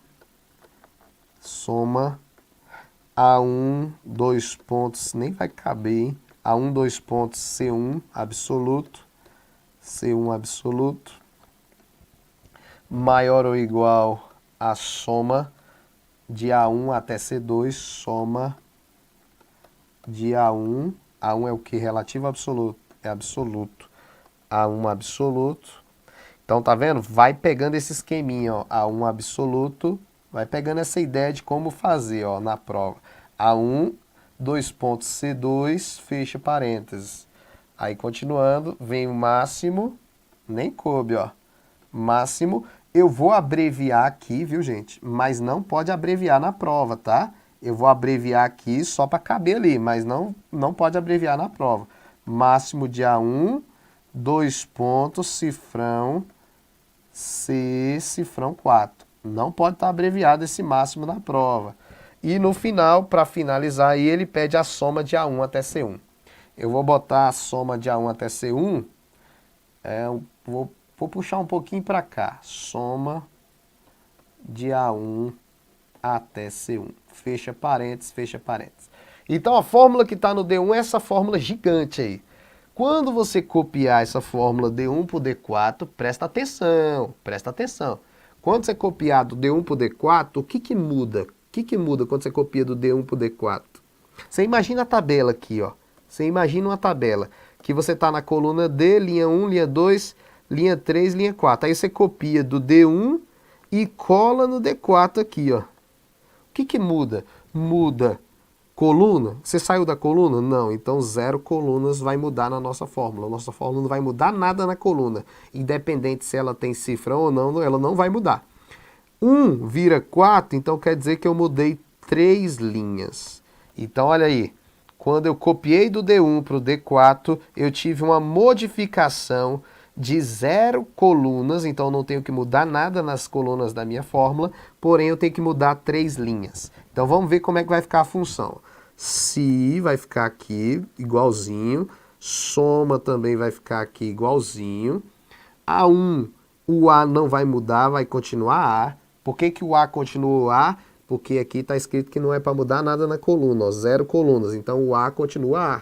A1, 2 pontos, nem vai caber, hein? A1, 2 pontos, C1 absoluto, C1 absoluto, maior ou igual a soma de A1 até C2, soma de A1, A1 é o que? Relativo absoluto, é absoluto, A1 absoluto. Então tá vendo? Vai pegando esse esqueminha, ó, A1 absoluto, vai pegando essa ideia de como fazer, ó, na prova. A1, 2 pontos C2, fecha parênteses. Aí continuando, vem o máximo, nem coube, ó. Máximo, eu vou abreviar aqui, viu, gente? Mas não pode abreviar na prova, tá? Eu vou abreviar aqui só para caber ali, mas não pode abreviar na prova. Máximo de A1, 2 pontos, cifrão, C, cifrão 4. Não pode estar abreviado esse máximo na prova. E no final, para finalizar, aí ele pede a soma de A1 até C1. Eu vou botar a soma de A1 até C1, vou puxar um pouquinho para cá. Soma de A1 até C1. Fecha parênteses, fecha parênteses. Então a fórmula que está no D1 é essa fórmula gigante aí. Quando você copiar essa fórmula D1 para o D4, presta atenção, presta atenção. Quando você copiar do D1 para o D4, o que muda? O que muda quando você copia do D1 para o D4? Você imagina a tabela aqui, ó. Você imagina uma tabela que você está na coluna D, linha 1, linha 2, linha 3, linha 4. Aí você copia do D1 e cola no D4 aqui, ó. O que muda? Muda coluna. Você saiu da coluna? Não. Então 0 colunas vai mudar na nossa fórmula. Nossa fórmula não vai mudar nada na coluna. Independente se ela tem cifrão ou não, ela não vai mudar. 1 vira 4, então quer dizer que eu mudei 3 linhas. Então olha aí. Quando eu copiei do D1 para o D4, eu tive uma modificação de 0 colunas, então não tenho que mudar nada nas colunas da minha fórmula, porém eu tenho que mudar 3 linhas. Então vamos ver como é que vai ficar a função. Se vai ficar aqui igualzinho, soma também vai ficar aqui igualzinho. A1, o A não vai mudar, vai continuar A. Por que que o A continua A? Porque aqui está escrito que não é para mudar nada na coluna, ó, 0 colunas, então o A continua A.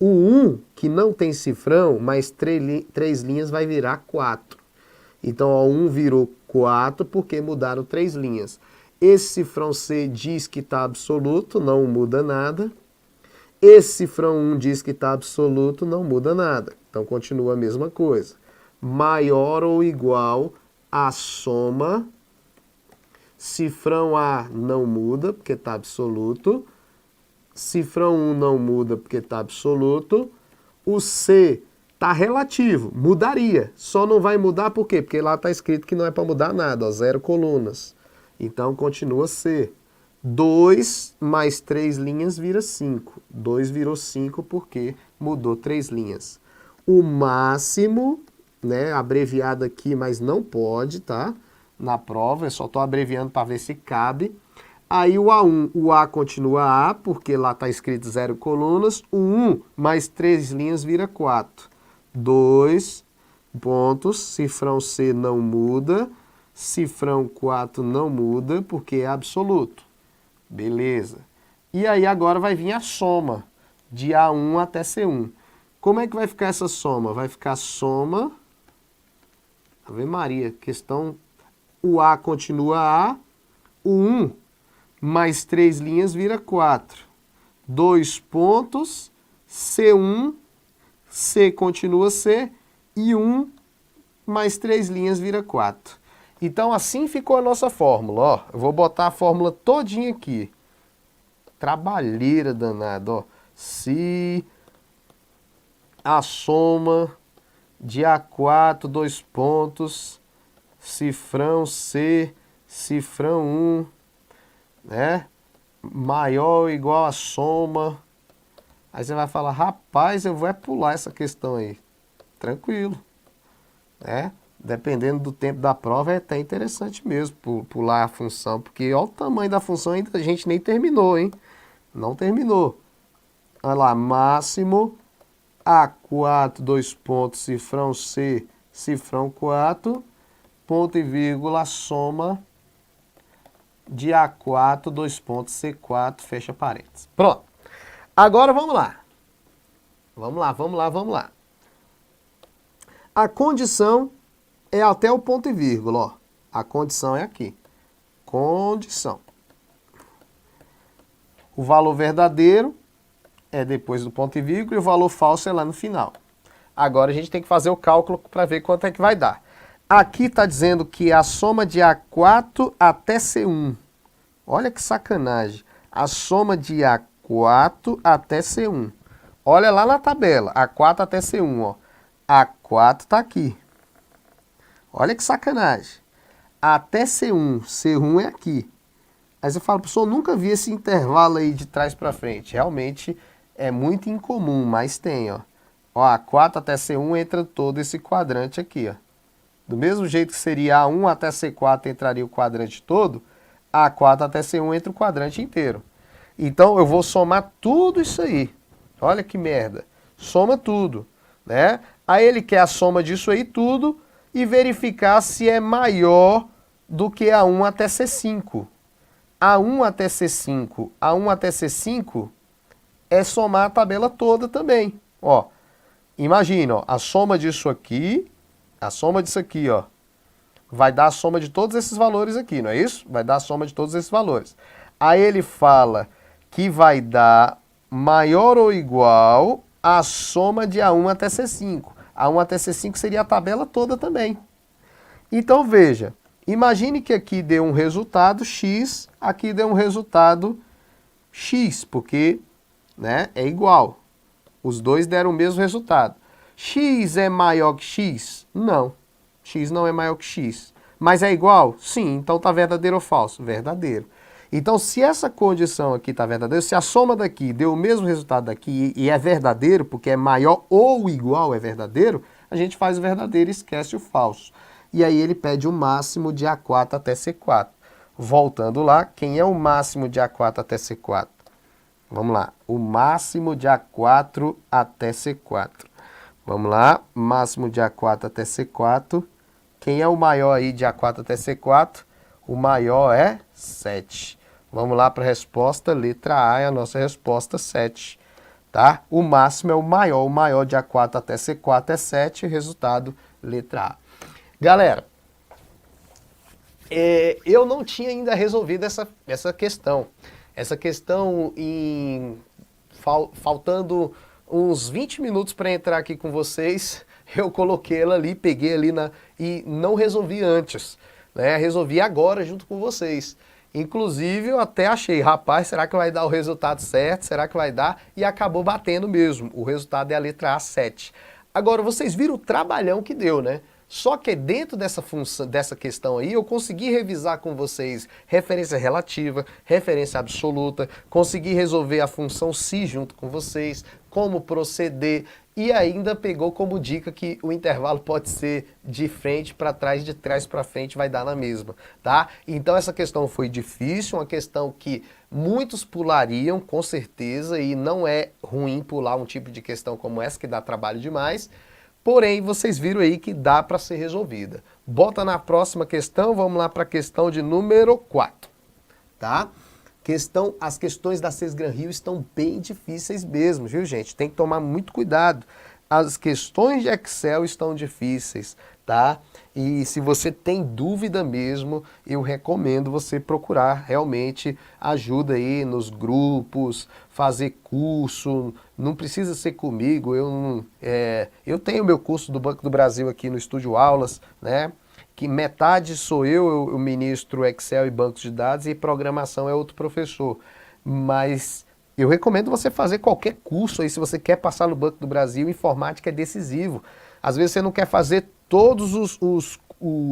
O 1, que não tem cifrão, mais 3 linhas vai virar 4. Então, ó, 1 virou 4 porque mudaram 3 linhas. Esse cifrão C diz que está absoluto, não muda nada. Esse cifrão 1 diz que está absoluto, não muda nada. Então, continua a mesma coisa. Maior ou igual a soma. Cifrão A não muda, porque está absoluto. Cifrão 1 não muda, porque está absoluto. O C está relativo, mudaria. Só não vai mudar por quê? Porque lá está escrito que não é para mudar nada, ó, 0 colunas. Então, continua C. 2 mais 3 linhas vira 5. 2 virou 5 porque mudou 3 linhas. O máximo, né, abreviado aqui, mas não pode, tá? Na prova, eu só estou abreviando para ver se cabe. Aí o A1, o A continua A, porque lá está escrito 0 colunas. O 1 mais 3 linhas vira 4. 2 pontos, cifrão C não muda, cifrão 4 não muda, porque é absoluto. Beleza. E aí agora vai vir a soma, de A1 até C1. Como é que vai ficar essa soma? Vai ficar soma... Ave Maria, questão... O A continua A, o 1 mais 3 linhas vira 4. 2 pontos, C1, C continua C, e 1 mais 3 linhas vira 4. Então assim ficou a nossa fórmula, ó. Eu vou botar a fórmula todinha aqui. Trabalheira danada, ó. Se a soma de A4, 2 pontos... Cifrão C, cifrão 1, né? Maior ou igual a soma. Aí você vai falar, rapaz, eu vou pular essa questão aí. Tranquilo, né? Dependendo do tempo da prova, é até interessante mesmo pular a função, porque olha o tamanho da função, ainda a gente nem terminou, hein? Não terminou. Olha lá, máximo A4, 2 pontos, cifrão C, cifrão 4... ponto e vírgula, soma de A4, 2 pontos, C4, fecha parênteses. Pronto. Agora vamos lá. Vamos lá. A condição é até o ponto e vírgula, ó. A condição é aqui. Condição. O valor verdadeiro é depois do ponto e vírgula e o valor falso é lá no final. Agora a gente tem que fazer o cálculo para ver quanto é que vai dar. Aqui está dizendo que a soma de A4 até C1. Olha que sacanagem. A soma de A4 até C1. Olha lá na tabela. A4 até C1, ó. A4 está aqui. Olha que sacanagem. Até C1. C1 é aqui. Aí você fala, professor, eu nunca vi esse intervalo aí de trás para frente. Realmente é muito incomum, mas tem, ó. Ó, A4 até C1 entra todo esse quadrante aqui, ó. Do mesmo jeito que seria A1 até C4 entraria o quadrante todo, A4 até C1 entra o quadrante inteiro. Então eu vou somar tudo isso aí. Olha que merda. Soma tudo, né? Aí ele quer a soma disso aí tudo e verificar se é maior do que A1 até C5. A1 até C5, A1 até C5 é somar a tabela toda também. Ó, imagina, ó, a soma disso aqui... A soma disso aqui, ó, vai dar a soma de todos esses valores aqui, não é isso? Vai dar a soma de todos esses valores. Aí ele fala que vai dar maior ou igual a soma de A1 até C5. A1 até C5 seria a tabela toda também. Então veja, imagine que aqui deu um resultado X, aqui deu um resultado x, porque, né, é igual. Os dois deram o mesmo resultado. X é maior que x? Não. X não é maior que x. Mas é igual? Sim. Então está verdadeiro ou falso? Verdadeiro. Então, se essa condição aqui está verdadeira, se a soma daqui deu o mesmo resultado daqui e é verdadeiro, porque é maior ou igual é verdadeiro, a gente faz o verdadeiro e esquece o falso. E aí ele pede o máximo de A4 até C4. Voltando lá, quem é o máximo de A4 até C4? Vamos lá, o máximo de A4 até C4. Vamos lá, máximo de A4 até C4. Quem é o maior aí de A4 até C4? O maior é 7. Vamos lá para a resposta, letra A é a nossa resposta, 7. Tá? O máximo é o maior de A4 até C4 é 7, resultado, letra A. Galera, eu não tinha ainda resolvido essa questão. Essa questão faltando uns 20 minutos para entrar aqui com vocês, eu coloquei ela ali, peguei ali e não resolvi antes, né? Resolvi agora junto com vocês. Inclusive eu até achei, rapaz, será que vai dar o resultado certo? Será que vai dar? E acabou batendo mesmo. O resultado é a letra A, 7. Agora, vocês viram o trabalhão que deu, né? Só que dentro dessa função, dessa questão aí, eu consegui revisar com vocês referência relativa, referência absoluta, consegui resolver a função se junto com vocês, como proceder, e ainda pegou como dica que o intervalo pode ser de frente para trás, de trás para frente, vai dar na mesma, tá? Então essa questão foi difícil, uma questão que muitos pulariam, com certeza, e não é ruim pular um tipo de questão como essa, que dá trabalho demais. Porém, vocês viram aí que dá para ser resolvida. Bota na próxima questão, vamos lá para a questão de número 4. Tá? As questões da Sesgran-Rio estão bem difíceis mesmo, viu, gente? Tem que tomar muito cuidado. As questões de Excel estão difíceis, tá? E se você tem dúvida mesmo, eu recomendo você procurar realmente ajuda aí nos grupos, fazer curso. Não precisa ser comigo, eu tenho meu curso do Banco do Brasil aqui no Estúdio Aulas, né? Que metade sou eu ministro Excel e bancos de dados, e programação é outro professor. Mas eu recomendo você fazer qualquer curso aí, se você quer passar no Banco do Brasil, informática é decisivo. Às vezes você não quer fazer todos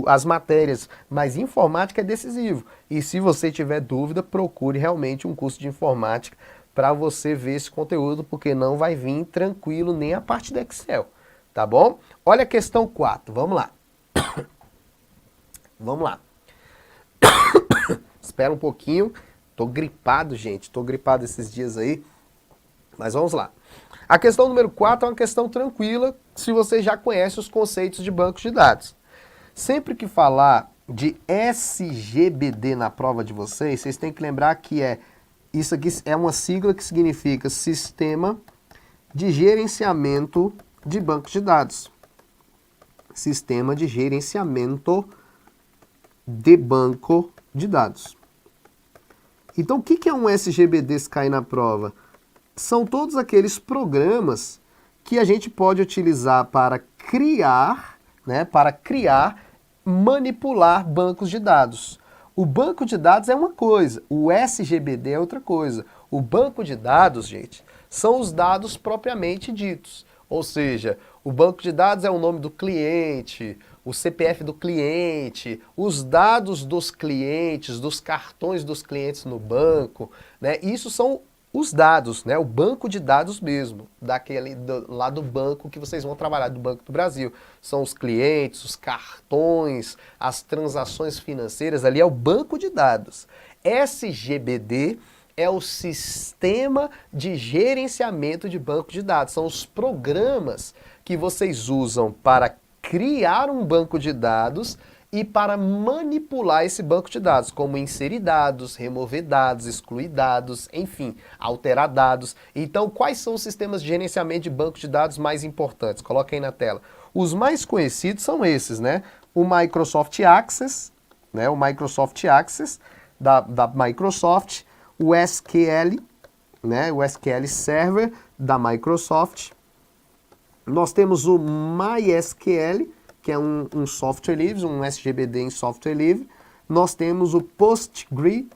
as matérias, mas informática é decisivo. E se você tiver dúvida, procure realmente um curso de informática para você ver esse conteúdo, porque não vai vir tranquilo nem a parte do Excel, tá bom? Olha a questão 4, vamos lá. Vamos lá. Espera um pouquinho. Tô gripado, gente. Tô gripado esses dias aí. Mas vamos lá. A questão número 4 é uma questão tranquila, se você já conhece os conceitos de bancos de dados. Sempre que falar de SGBD na prova de vocês, vocês têm que lembrar que isso aqui é uma sigla que significa Sistema de Gerenciamento de Bancos de Dados. Sistema de Gerenciamento de Banco de Dados. Então, o que é um SGBD se cair na prova? São todos aqueles programas que a gente pode utilizar para criar, manipular bancos de dados. O banco de dados é uma coisa, o SGBD é outra coisa. O banco de dados, gente, são os dados propriamente ditos. Ou seja, o banco de dados é o nome do cliente, o CPF do cliente, os dados dos clientes, dos cartões dos clientes no banco, né? Isso são os dados, né? O banco de dados mesmo, lá do banco que vocês vão trabalhar, do Banco do Brasil. São os clientes, os cartões, as transações financeiras, ali é o banco de dados. SGBD é o Sistema de Gerenciamento de Banco de Dados. São os programas que vocês usam para criar um banco de dados e para manipular esse banco de dados, como inserir dados, remover dados, excluir dados, enfim, alterar dados. Então, quais são os sistemas de gerenciamento de banco de dados mais importantes? Coloca aí na tela. Os mais conhecidos são esses, né? O Microsoft Access, né? O Microsoft Access da Microsoft, o SQL, né? O SQL Server da Microsoft. Nós temos o MySQL, que é um software livre, um SGBD em software livre. Nós temos o PostgreSQL,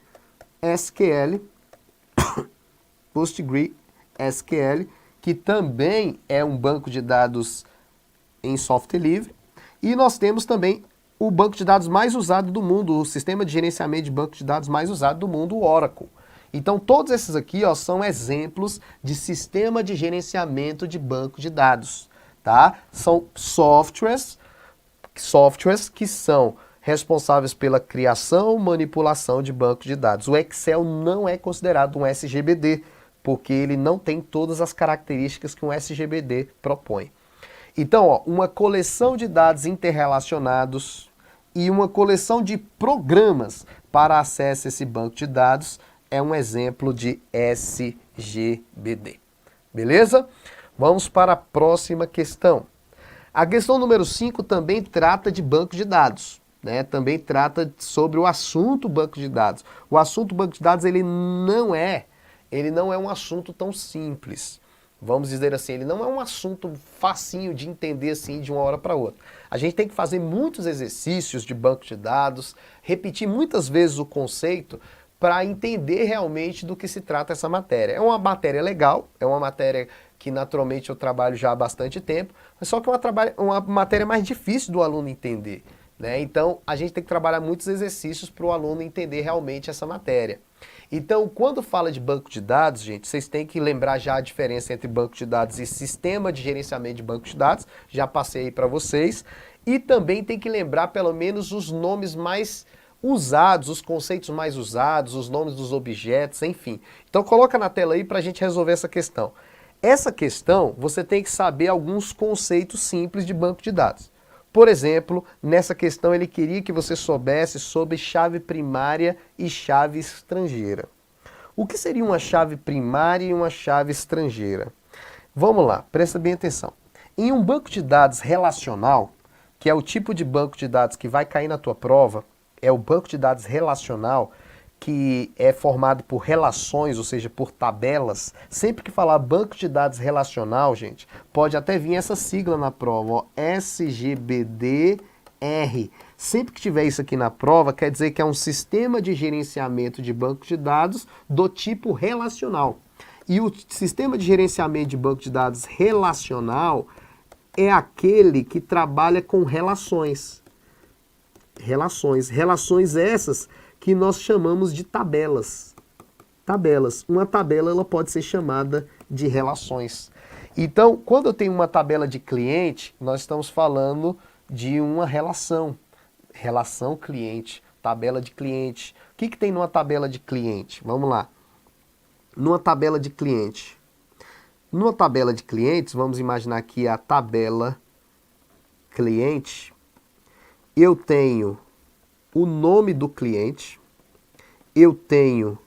PostgreSQL, que também é um banco de dados em software livre. E nós temos também o banco de dados mais usado do mundo, o sistema de gerenciamento de banco de dados mais usado do mundo, o Oracle. Então todos esses aqui, ó, são exemplos de sistema de gerenciamento de banco de dados, tá? São softwares que são responsáveis pela criação, manipulação de banco de dados. O Excel não é considerado um SGBD, porque ele não tem todas as características que um SGBD propõe. Então, ó, uma coleção de dados interrelacionados e uma coleção de programas para acesso a esse banco de dados é um exemplo de SGBD. Beleza? Vamos para a próxima questão. A questão número 5 também trata de banco de dados, né? Também trata sobre o assunto banco de dados. O assunto banco de dados ele não é um assunto tão simples. Vamos dizer assim, ele não é um assunto facinho de entender assim de uma hora para outra. A gente tem que fazer muitos exercícios de banco de dados, repetir muitas vezes o conceito para entender realmente do que se trata essa matéria. É uma matéria legal, é uma matéria que naturalmente eu trabalho já há bastante tempo, mas só que é uma matéria mais difícil do aluno entender, né? Então a gente tem que trabalhar muitos exercícios para o aluno entender realmente essa matéria. Então, quando fala de banco de dados, gente, vocês têm que lembrar já a diferença entre banco de dados e sistema de gerenciamento de banco de dados, já passei aí para vocês, e também tem que lembrar pelo menos os nomes mais usados, os conceitos mais usados, os nomes dos objetos, enfim. Então coloca na tela aí para a gente resolver essa questão. Essa questão, você tem que saber alguns conceitos simples de banco de dados. Por exemplo, nessa questão ele queria que você soubesse sobre chave primária e chave estrangeira. O que seria uma chave primária e uma chave estrangeira? Vamos lá, presta bem atenção. Em um banco de dados relacional, que é o tipo de banco de dados que vai cair na tua prova, é o banco de dados relacional, que é formado por relações, ou seja, por tabelas. Sempre que falar banco de dados relacional, gente, pode até vir essa sigla na prova, ó, SGBDR. Sempre que tiver isso aqui na prova, quer dizer que é um sistema de gerenciamento de banco de dados do tipo relacional. E o sistema de gerenciamento de banco de dados relacional é aquele que trabalha com relações. Relações essas que nós chamamos de tabelas. Uma tabela ela pode ser chamada de relações. Então, quando eu tenho uma tabela de cliente, nós estamos falando de uma relação. Relação cliente, tabela de cliente. O que tem numa tabela de cliente? Vamos lá. Numa tabela de cliente. Numa tabela de clientes, vamos imaginar aqui a tabela cliente. Eu tenho o nome do cliente, eu tenho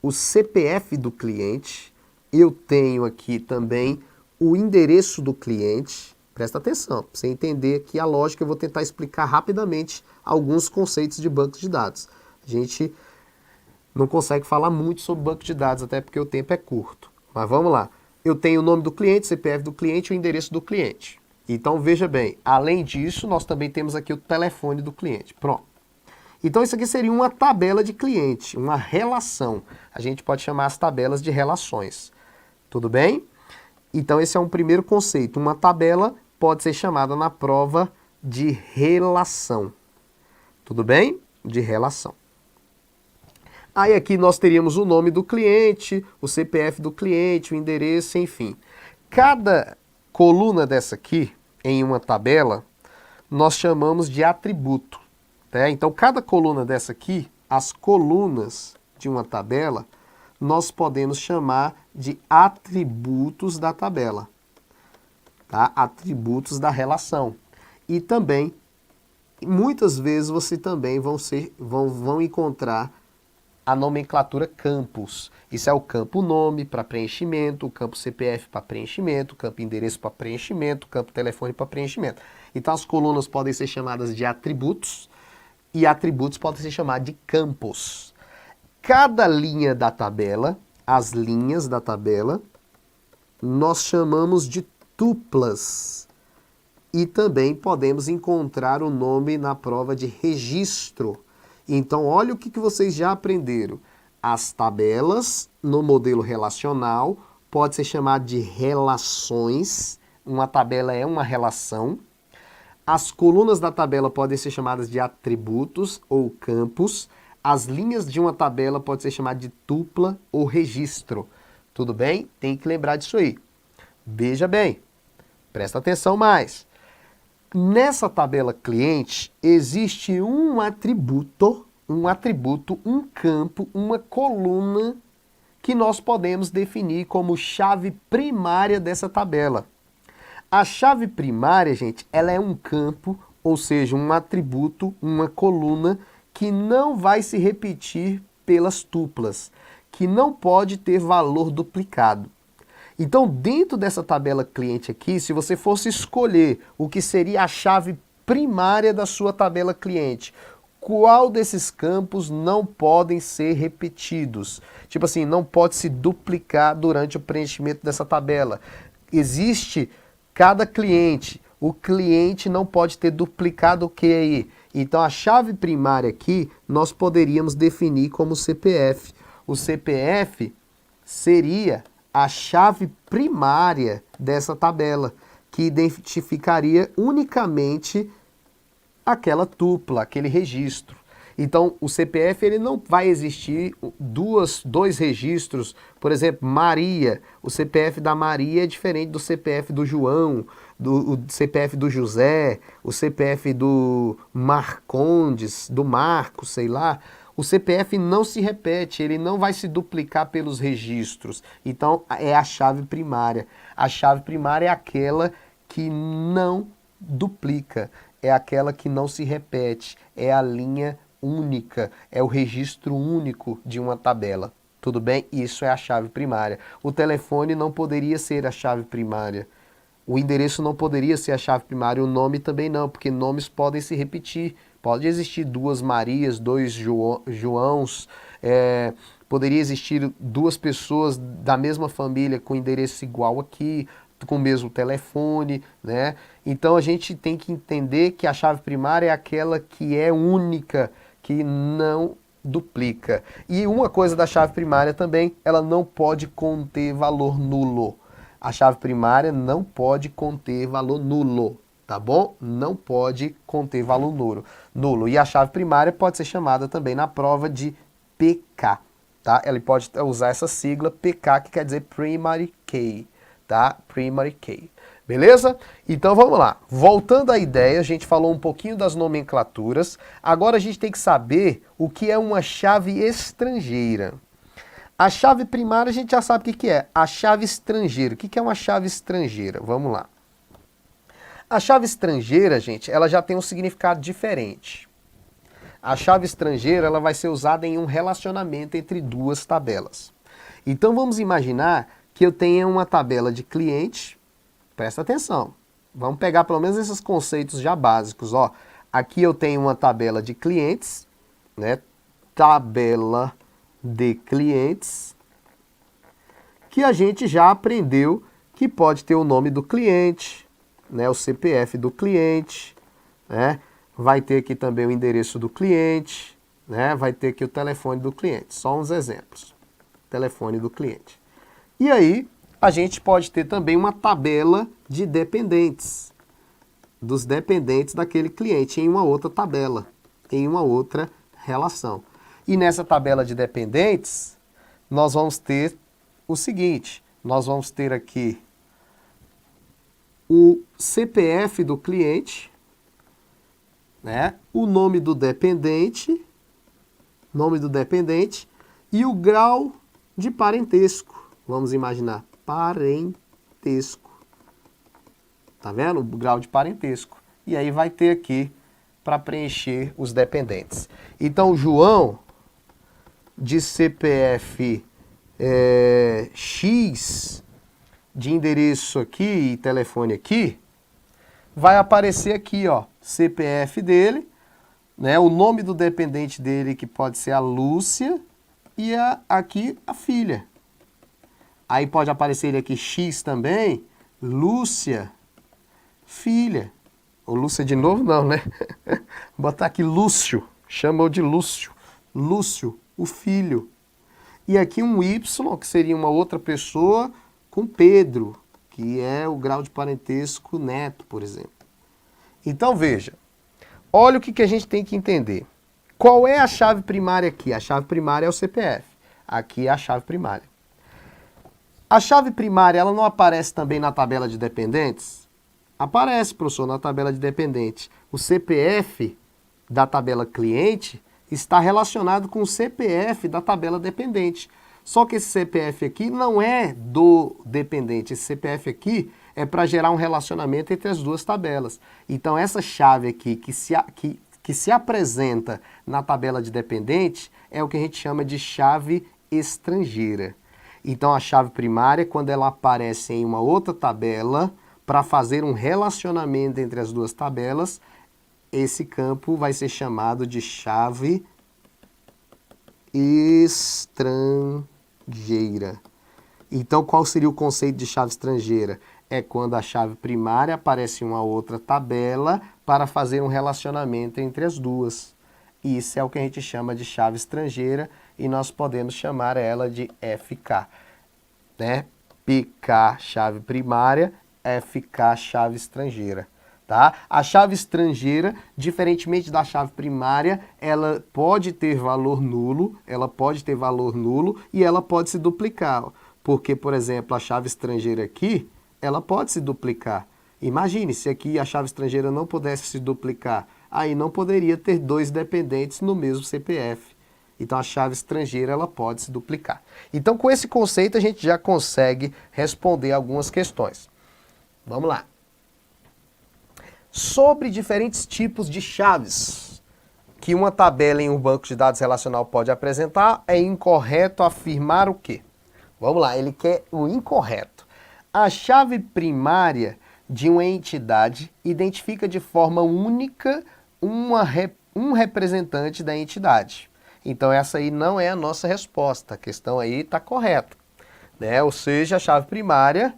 o CPF do cliente, eu tenho aqui também o endereço do cliente. Presta atenção, para você entender aqui a lógica, eu vou tentar explicar rapidamente alguns conceitos de banco de dados. A gente não consegue falar muito sobre banco de dados, até porque o tempo é curto. Mas vamos lá. Eu tenho o nome do cliente, CPF do cliente e o endereço do cliente. Então veja bem, além disso, nós também temos aqui o telefone do cliente. Pronto. Então isso aqui seria uma tabela de cliente, uma relação. A gente pode chamar as tabelas de relações. Tudo bem? Então esse é um primeiro conceito. Uma tabela pode ser chamada na prova de relação. Tudo bem? De relação. Aí aqui nós teríamos o nome do cliente, o CPF do cliente, o endereço, enfim. Cada coluna dessa aqui, em uma tabela, nós chamamos de atributo. Tá? Então, cada coluna dessa aqui, as colunas de uma tabela, nós podemos chamar de atributos da tabela. Tá? Atributos da relação. E também, muitas vezes, você também vão encontrar a nomenclatura campos. Isso é o campo nome para preenchimento, o campo CPF para preenchimento, o campo endereço para preenchimento, o campo telefone para preenchimento. Então as colunas podem ser chamadas de atributos e atributos podem ser chamados de campos. Cada linha da tabela, as linhas da tabela, nós chamamos de tuplas. E também podemos encontrar o nome na prova de registro. Então, olha o que vocês já aprenderam. As tabelas no modelo relacional pode ser chamado de relações. Uma tabela é uma relação. As colunas da tabela podem ser chamadas de atributos ou campos. As linhas de uma tabela podem ser chamadas de tupla ou registro. Tudo bem? Tem que lembrar disso aí. Veja bem, presta atenção mais. Nessa tabela cliente, existe um atributo, um campo, uma coluna que nós podemos definir como chave primária dessa tabela. A chave primária, gente, ela é um campo, ou seja, um atributo, uma coluna que não vai se repetir pelas tuplas, que não pode ter valor duplicado. Então, dentro dessa tabela cliente aqui, se você fosse escolher o que seria a chave primária da sua tabela cliente, qual desses campos não podem ser repetidos? Tipo assim, não pode se duplicar durante o preenchimento dessa tabela. Existe cada cliente, o cliente não pode ter duplicado o que aí? Então, a chave primária aqui, nós poderíamos definir como CPF. O CPF seria a chave primária dessa tabela, que identificaria unicamente aquela tupla, aquele registro. Então, o CPF ele não vai existir dois registros, por exemplo, Maria, o CPF da Maria é diferente do CPF do João, do CPF do José, o CPF do Marcondes, do Marcos, sei lá. O CPF não se repete, ele não vai se duplicar pelos registros. Então, é a chave primária. A chave primária é aquela que não duplica, é aquela que não se repete, é a linha única, é o registro único de uma tabela. Tudo bem? Isso é a chave primária. O telefone não poderia ser a chave primária. O endereço não poderia ser a chave primária, o nome também não, porque nomes podem se repetir. Pode existir duas Marias, dois Joãos, poderia existir duas pessoas da mesma família com endereço igual aqui, com o mesmo telefone, né? Então a gente tem que entender que a chave primária é aquela que é única, que não duplica. E uma coisa da chave primária também, ela não pode conter valor nulo. A chave primária não pode conter valor nulo, tá bom? Não pode conter valor nulo. E a chave primária pode ser chamada também na prova de PK, tá? Ela pode usar essa sigla PK, que quer dizer Primary Key, tá? Primary Key. Beleza? Então vamos lá. Voltando à ideia, a gente falou um pouquinho das nomenclaturas. Agora a gente tem que saber o que é uma chave estrangeira. A chave primária a gente já sabe o que é. A chave estrangeira. O que é uma chave estrangeira? Vamos lá. A chave estrangeira, gente, ela já tem um significado diferente. A chave estrangeira ela vai ser usada em um relacionamento entre duas tabelas. Então vamos imaginar que eu tenha uma tabela de cliente. Presta atenção. Vamos pegar pelo menos esses conceitos já básicos. Ó, aqui eu tenho uma tabela de clientes, né? Tabela de clientes, que a gente já aprendeu que pode ter o nome do cliente, né, o CPF do cliente, né, vai ter aqui também o endereço do cliente, né, vai ter aqui o telefone do cliente, só uns exemplos, telefone do cliente. E aí, a gente pode ter também uma tabela de dependentes, dos dependentes daquele cliente em uma outra tabela, em uma outra relação. E nessa tabela de dependentes, nós vamos ter o seguinte, nós vamos ter aqui o CPF do cliente, né? O nome do dependente e o grau de parentesco. Vamos imaginar, parentesco. Tá vendo? O grau de parentesco. E aí vai ter aqui para preencher os dependentes. Então, João, de CPF X, de endereço aqui e telefone aqui, vai aparecer aqui, ó, CPF dele, né, o nome do dependente dele, que pode ser a Lúcia, e aqui a filha. Aí pode aparecer ele aqui X também, Lúcia, filha. Ou Lúcia de novo não, né? Botar aqui Lúcio, chamou de Lúcio. Lúcio, o filho. e aqui um Y, que seria uma outra pessoa, com Pedro, que é o grau de parentesco neto, por exemplo. Então veja, olha o que a gente tem que entender. Qual é a chave primária aqui? A chave primária é o CPF. Aqui é a chave primária. A chave primária, ela não aparece também na tabela de dependentes? Aparece, professor, na tabela de dependente. O CPF da tabela cliente está relacionado com o CPF da tabela dependente. Só que esse CPF aqui não é do dependente. Esse CPF aqui é para gerar um relacionamento entre as duas tabelas. Então essa chave aqui que se apresenta na tabela de dependente é o que a gente chama de chave estrangeira. Então a chave primária, quando ela aparece em uma outra tabela, para fazer um relacionamento entre as duas tabelas, esse campo vai ser chamado de chave estrangeira. Então qual seria o conceito de chave estrangeira? É quando a chave primária aparece em uma outra tabela para fazer um relacionamento entre as duas. Isso é o que a gente chama de chave estrangeira e nós podemos chamar ela de FK, né? PK, chave primária, FK, chave estrangeira, tá? A chave estrangeira, diferentemente da chave primária, ela pode ter valor nulo, e ela pode se duplicar, porque, por exemplo, a chave estrangeira aqui, ela pode se duplicar. Imagine se aqui a chave estrangeira não pudesse se duplicar, aí não poderia ter dois dependentes no mesmo CPF. Então a chave estrangeira ela pode se duplicar. Então com esse conceito a gente já consegue responder algumas questões. Vamos lá. Sobre diferentes tipos de chaves que uma tabela em um banco de dados relacional pode apresentar, é incorreto afirmar o quê? Vamos lá, ele quer o incorreto. A chave primária de uma entidade identifica de forma única um representante da entidade. Então essa aí não é a nossa resposta, a questão aí está correta, né? Ou seja, a chave primária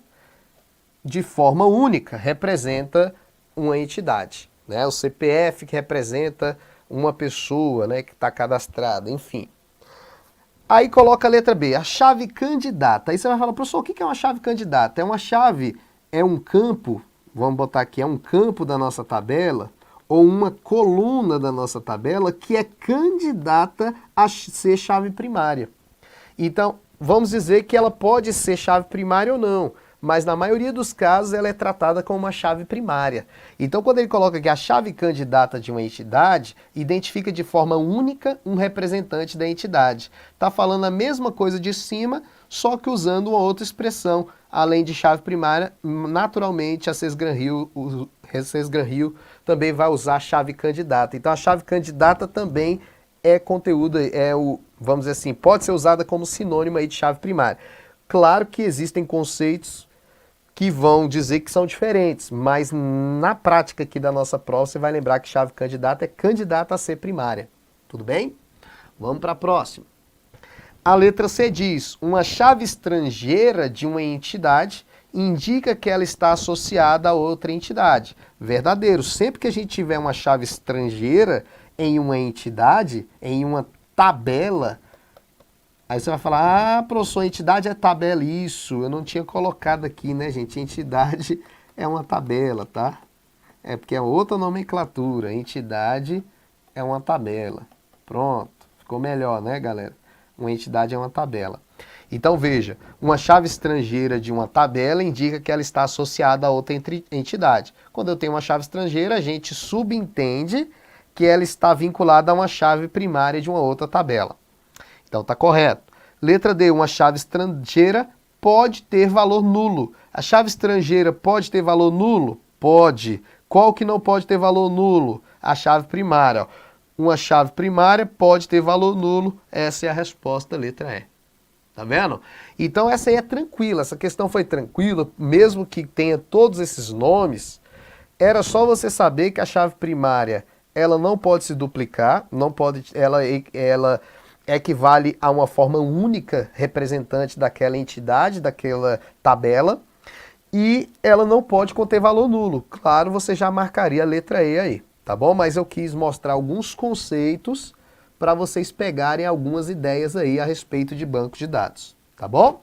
de forma única representa uma entidade, né? O CPF que representa uma pessoa, né, que está cadastrada, enfim. Aí coloca a letra B, a chave candidata. Aí você vai falar, professor, o que é uma chave candidata? É um campo, vamos botar aqui, é um campo da nossa tabela, ou uma coluna da nossa tabela que é candidata a ser chave primária. Então, vamos dizer que ela pode ser chave primária ou não, mas na maioria dos casos ela é tratada como uma chave primária. Então, quando ele coloca que a chave candidata de uma entidade identifica de forma única um representante da entidade. Está falando a mesma coisa de cima, só que usando uma outra expressão. Além de chave primária, naturalmente a Sesgran-Hill também vai usar a chave candidata. Então a chave candidata também é conteúdo, vamos dizer assim, pode ser usada como sinônimo aí de chave primária. Claro que existem conceitos que vão dizer que são diferentes, mas na prática aqui da nossa prova você vai lembrar que chave candidata é candidata a ser primária. Tudo bem? Vamos para a próxima. A letra C diz, uma chave estrangeira de uma entidade indica que ela está associada a outra entidade. Verdadeiro, sempre que a gente tiver uma chave estrangeira em uma entidade, em uma tabela, aí você vai falar, professor, entidade é tabela, isso, eu não tinha colocado aqui, né, gente? Entidade é uma tabela, tá? É porque é outra nomenclatura, entidade é uma tabela. Pronto, ficou melhor, né, galera? Uma entidade é uma tabela. Então veja, uma chave estrangeira de uma tabela indica que ela está associada a outra entidade. Quando eu tenho uma chave estrangeira, a gente subentende que ela está vinculada a uma chave primária de uma outra tabela. Então está correto. Letra D, uma chave estrangeira pode ter valor nulo. A chave estrangeira pode ter valor nulo? Pode. Qual que não pode ter valor nulo? A chave primária. Uma chave primária pode ter valor nulo. Essa é a resposta, letra E. Tá vendo? Então essa aí é tranquila, essa questão foi tranquila, mesmo que tenha todos esses nomes, era só você saber que a chave primária, ela não pode se duplicar, ela equivale a uma forma única representante daquela entidade, daquela tabela, e ela não pode conter valor nulo. Claro, você já marcaria a letra E aí, tá bom? Mas eu quis mostrar alguns conceitos para vocês pegarem algumas ideias aí a respeito de banco de dados, tá bom?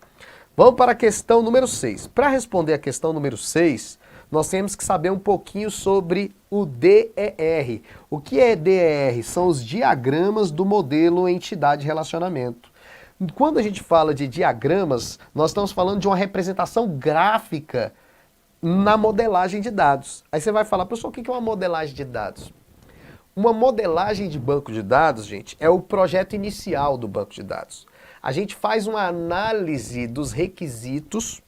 Vamos para a questão número 6. Para responder a questão número 6, nós temos que saber um pouquinho sobre o DER. O que é DER? São os diagramas do modelo entidade-relacionamento. Quando a gente fala de diagramas, nós estamos falando de uma representação gráfica na modelagem de dados. Aí você vai falar, professor, o que é uma modelagem de dados? Uma modelagem de banco de dados, gente, é o projeto inicial do banco de dados. A gente faz uma análise dos requisitos,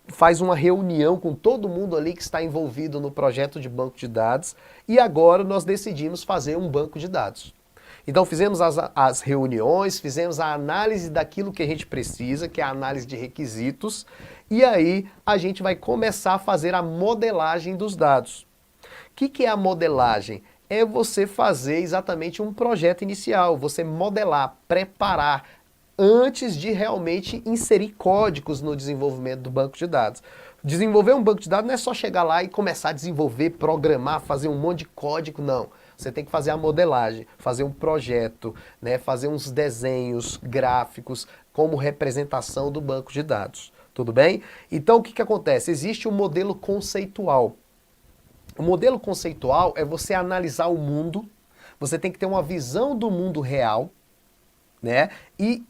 faz uma reunião com todo mundo ali que está envolvido no projeto de banco de dados e agora nós decidimos fazer um banco de dados. Então fizemos as reuniões, fizemos a análise daquilo que a gente precisa, que é a análise de requisitos, e aí a gente vai começar a fazer a modelagem dos dados. O que é a modelagem? É você fazer exatamente um projeto inicial, você modelar, preparar, antes de realmente inserir códigos no desenvolvimento do banco de dados. Desenvolver um banco de dados não é só chegar lá e começar a desenvolver, programar, fazer um monte de código, não. Você tem que fazer a modelagem, fazer um projeto, né, fazer uns desenhos gráficos como representação do banco de dados. Tudo bem? Então o que acontece? Existe um modelo conceitual. O modelo conceitual é você analisar o mundo, você tem que ter uma visão do mundo real, né, e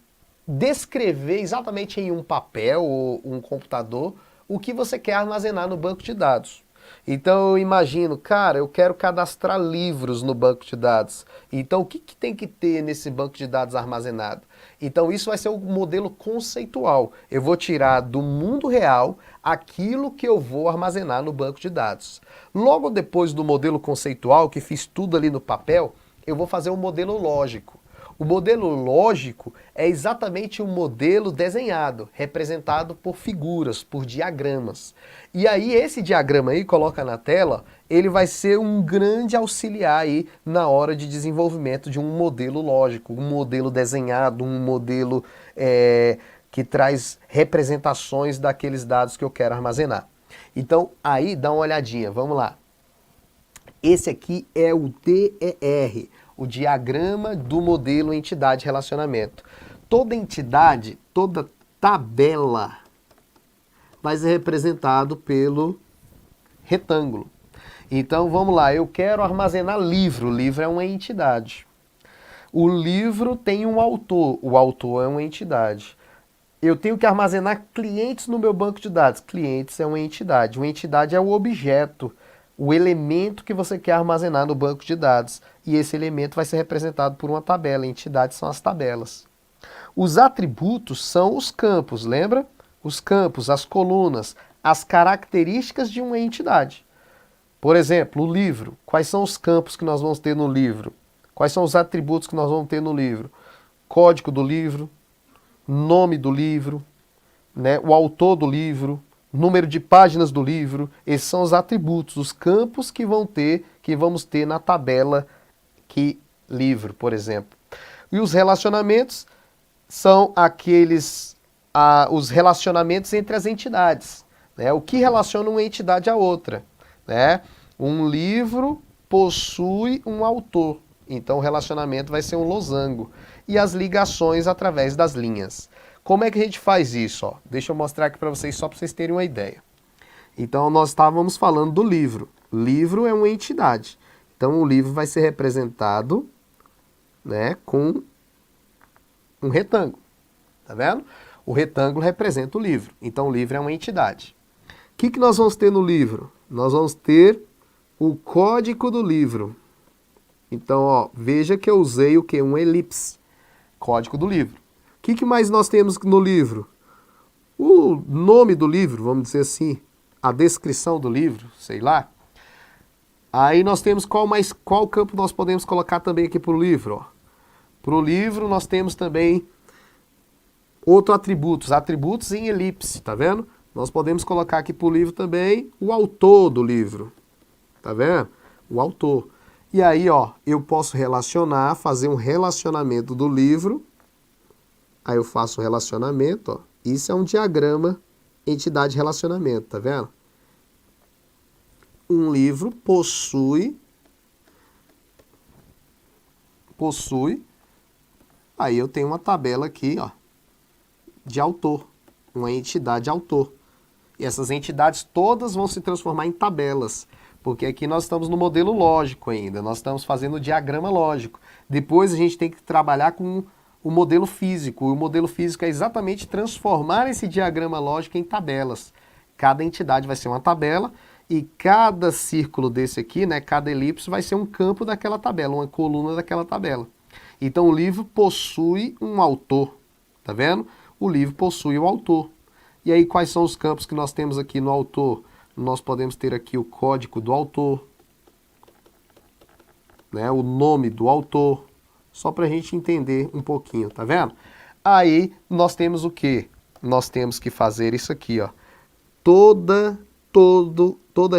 descrever exatamente em um papel ou um computador o que você quer armazenar no banco de dados. Então eu imagino, cara, eu quero cadastrar livros no banco de dados. Então o que tem que ter nesse banco de dados armazenado? Então isso vai ser o modelo conceitual. Eu vou tirar do mundo real aquilo que eu vou armazenar no banco de dados. Logo depois do modelo conceitual, que fiz tudo ali no papel, eu vou fazer um modelo lógico. O modelo lógico é exatamente um modelo desenhado, representado por figuras, por diagramas. E aí esse diagrama aí, coloca na tela, ele vai ser um grande auxiliar aí na hora de desenvolvimento de um modelo lógico, um modelo desenhado, um modelo que traz representações daqueles dados que eu quero armazenar. Então aí dá uma olhadinha, vamos lá. Esse aqui é o DER. O diagrama do modelo entidade-relacionamento. Toda entidade, toda tabela vai ser representado pelo retângulo. Então vamos lá, eu quero armazenar livro. O livro é uma entidade. O livro tem um autor. O autor é uma entidade. Eu tenho que armazenar clientes no meu banco de dados. Clientes é uma entidade. Uma entidade é o objeto, o elemento que você quer armazenar no banco de dados. E esse elemento vai ser representado por uma tabela. Entidades são as tabelas. Os atributos são os campos, lembra? Os campos, as colunas, as características de uma entidade. Por exemplo, o livro. Quais são os campos que nós vamos ter no livro? Quais são os atributos que nós vamos ter no livro? Código do livro, nome do livro, né? O autor do livro, número de páginas do livro. Esses são os atributos, os campos que vamos ter na tabela livro, por exemplo. E os relacionamentos são os relacionamentos entre as entidades, né? O que relaciona uma entidade à outra, né? Um livro possui um autor, então o relacionamento vai ser um losango. E as ligações através das linhas. Como é que a gente faz isso? Ó? Deixa eu mostrar aqui para vocês, só para vocês terem uma ideia. Então nós estávamos falando do livro. Livro é uma entidade. Então o livro vai ser representado, né, com um retângulo. Tá vendo? O retângulo representa o livro. Então o livro é uma entidade. O que nós vamos ter no livro? Nós vamos ter o código do livro. Então, ó, veja que eu usei o quê? Um elipse. Código do livro. O que mais nós temos no livro? O nome do livro, vamos dizer assim. A descrição do livro, sei lá. Aí nós temos qual campo nós podemos colocar também aqui para o livro? Para o livro nós temos também outro atributos, atributos em elipse, tá vendo? Nós podemos colocar aqui para o livro também o autor do livro, tá vendo? O autor. E aí, ó, eu posso relacionar, fazer um relacionamento do livro, aí eu faço o relacionamento, ó. Isso é um diagrama entidade-relacionamento, tá vendo? Um livro possui Aí eu tenho uma tabela aqui, ó, de autor, uma entidade autor. E essas entidades todas vão se transformar em tabelas, porque aqui nós estamos no modelo lógico ainda, nós estamos fazendo o diagrama lógico. Depois a gente tem que trabalhar com o modelo físico. O modelo físico é exatamente transformar esse diagrama lógico em tabelas. Cada entidade vai ser uma tabela e cada círculo desse aqui, né, cada elipse vai ser um campo daquela tabela, uma coluna daquela tabela. Então o livro possui um autor, tá vendo? O livro possui o autor. E aí quais são os campos que nós temos aqui no autor? Nós podemos ter aqui o código do autor, né, o nome do autor, só para a gente entender um pouquinho, tá vendo? Aí nós temos o quê? Nós temos que fazer isso aqui, ó. Toda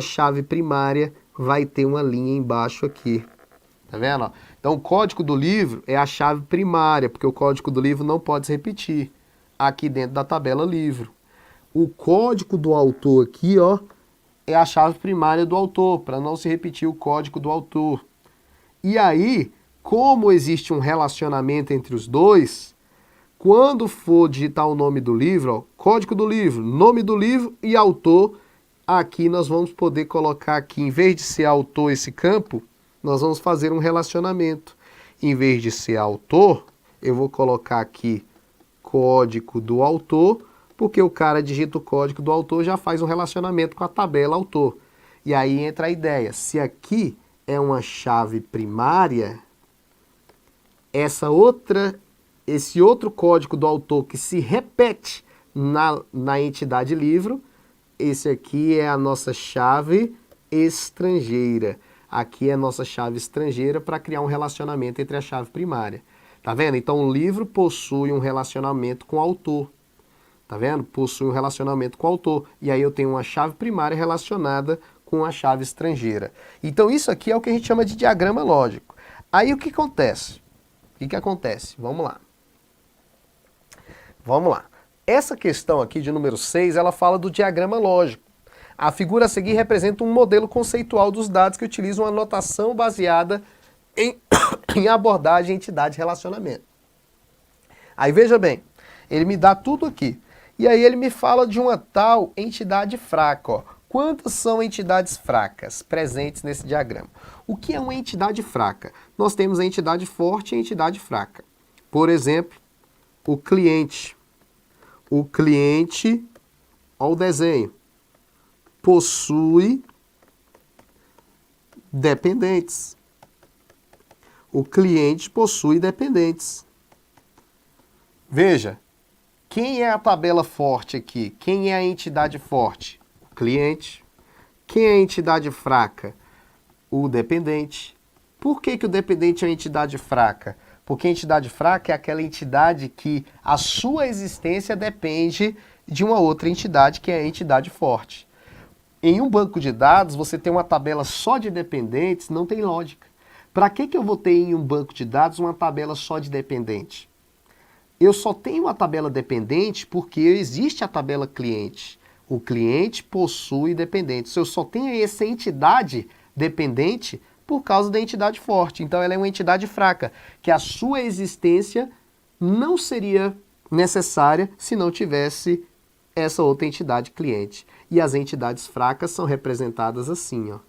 chave primária vai ter uma linha embaixo aqui. Tá vendo? Então o código do livro é a chave primária, porque o código do livro não pode se repetir aqui dentro da tabela livro. O código do autor aqui, ó, é a chave primária do autor, para não se repetir o código do autor. E aí, como existe um relacionamento entre os dois, quando for digitar o nome do livro, ó, código do livro, nome do livro e autor, aqui nós vamos poder colocar aqui, em vez de ser autor esse campo, nós vamos fazer um relacionamento. Em vez de ser autor, eu vou colocar aqui código do autor, porque o cara digita o código do autor, já faz um relacionamento com a tabela autor. E aí entra a ideia, se aqui é uma chave primária, esse outro código do autor que se repete na entidade livro, esse aqui é a nossa chave estrangeira. Aqui é a nossa chave estrangeira para criar um relacionamento entre a chave primária. Tá vendo? Então o livro possui um relacionamento com o autor. Tá vendo? Possui um relacionamento com o autor. E aí eu tenho uma chave primária relacionada com a chave estrangeira. Então isso aqui é o que a gente chama de diagrama lógico. Aí o que acontece? O que acontece? Vamos lá. Vamos lá. Essa questão aqui de número 6, ela fala do diagrama lógico. A figura a seguir representa um modelo conceitual dos dados que utiliza uma notação baseada em abordagem, entidade e relacionamento. Aí veja bem, ele me dá tudo aqui. E aí ele me fala de uma tal entidade fraca, ó. Quantas são entidades fracas presentes nesse diagrama? O que é uma entidade fraca? Nós temos a entidade forte e a entidade fraca. Por exemplo, o cliente. O cliente, olha o desenho, possui dependentes. O cliente possui dependentes. Veja, quem é a tabela forte aqui? Quem é a entidade forte? O cliente. Quem é a entidade fraca? O dependente. Por que o dependente é uma entidade fraca? Porque a entidade fraca é aquela entidade que a sua existência depende de uma outra entidade, que é a entidade forte. Em um banco de dados, você tem uma tabela só de dependentes, não tem lógica. Para que eu vou ter em um banco de dados uma tabela só de dependente? Eu só tenho a tabela dependente porque existe a tabela cliente. O cliente possui dependentes. Eu só tenho essa entidade dependente por causa da entidade forte. Então ela é uma entidade fraca, que a sua existência não seria necessária se não tivesse essa outra entidade cliente. E as entidades fracas são representadas assim, ó,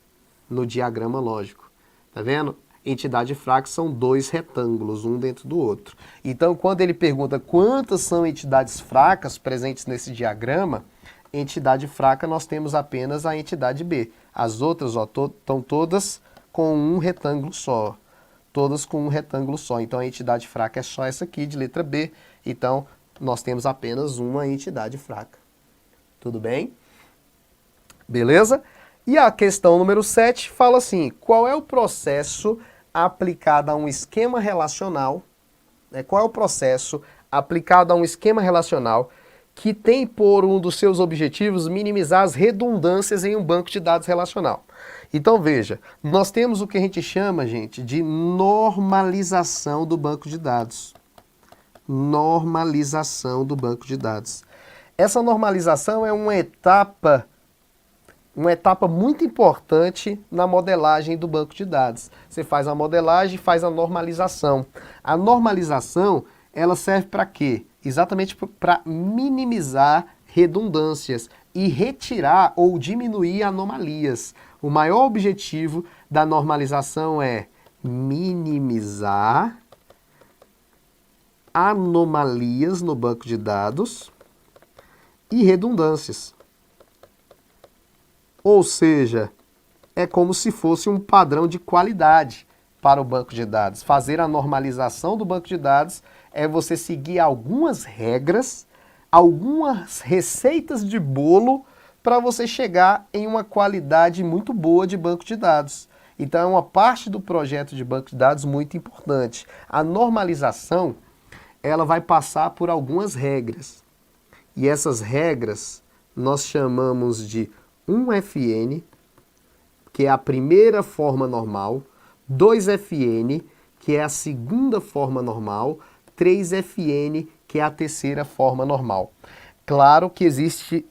no diagrama lógico. Tá vendo? Entidade fraca são dois retângulos, um dentro do outro. Então, quando ele pergunta quantas são entidades fracas presentes nesse diagrama, entidade fraca nós temos apenas a entidade B. As outras, ó, estão todas com um retângulo só. Todas com um retângulo só. Então, a entidade fraca é só essa aqui, de letra B. Então, nós temos apenas uma entidade fraca. Tudo bem? Beleza? E a questão número 7 fala assim, qual é o processo aplicado a um esquema relacional, né? Qual é o processo aplicado a um esquema relacional que tem por um dos seus objetivos minimizar as redundâncias em um banco de dados relacional? Então veja, nós temos o que a gente chama, gente, de normalização do banco de dados. Normalização do banco de dados. Essa normalização é uma etapa muito importante na modelagem do banco de dados. Você faz a modelagem e faz a normalização. A normalização ela serve para quê? Exatamente para minimizar redundâncias e retirar ou diminuir anomalias. O maior objetivo da normalização é minimizar anomalias no banco de dados e redundâncias. Ou seja, é como se fosse um padrão de qualidade para o banco de dados. Fazer a normalização do banco de dados é você seguir algumas regras, algumas receitas de bolo para você chegar em uma qualidade muito boa de banco de dados. Então é uma parte do projeto de banco de dados muito importante. A normalização, ela vai passar por algumas regras. E essas regras nós chamamos de 1FN, que é a primeira forma normal, 2FN, que é a segunda forma normal, 3FN, que é a terceira forma normal. Claro que existe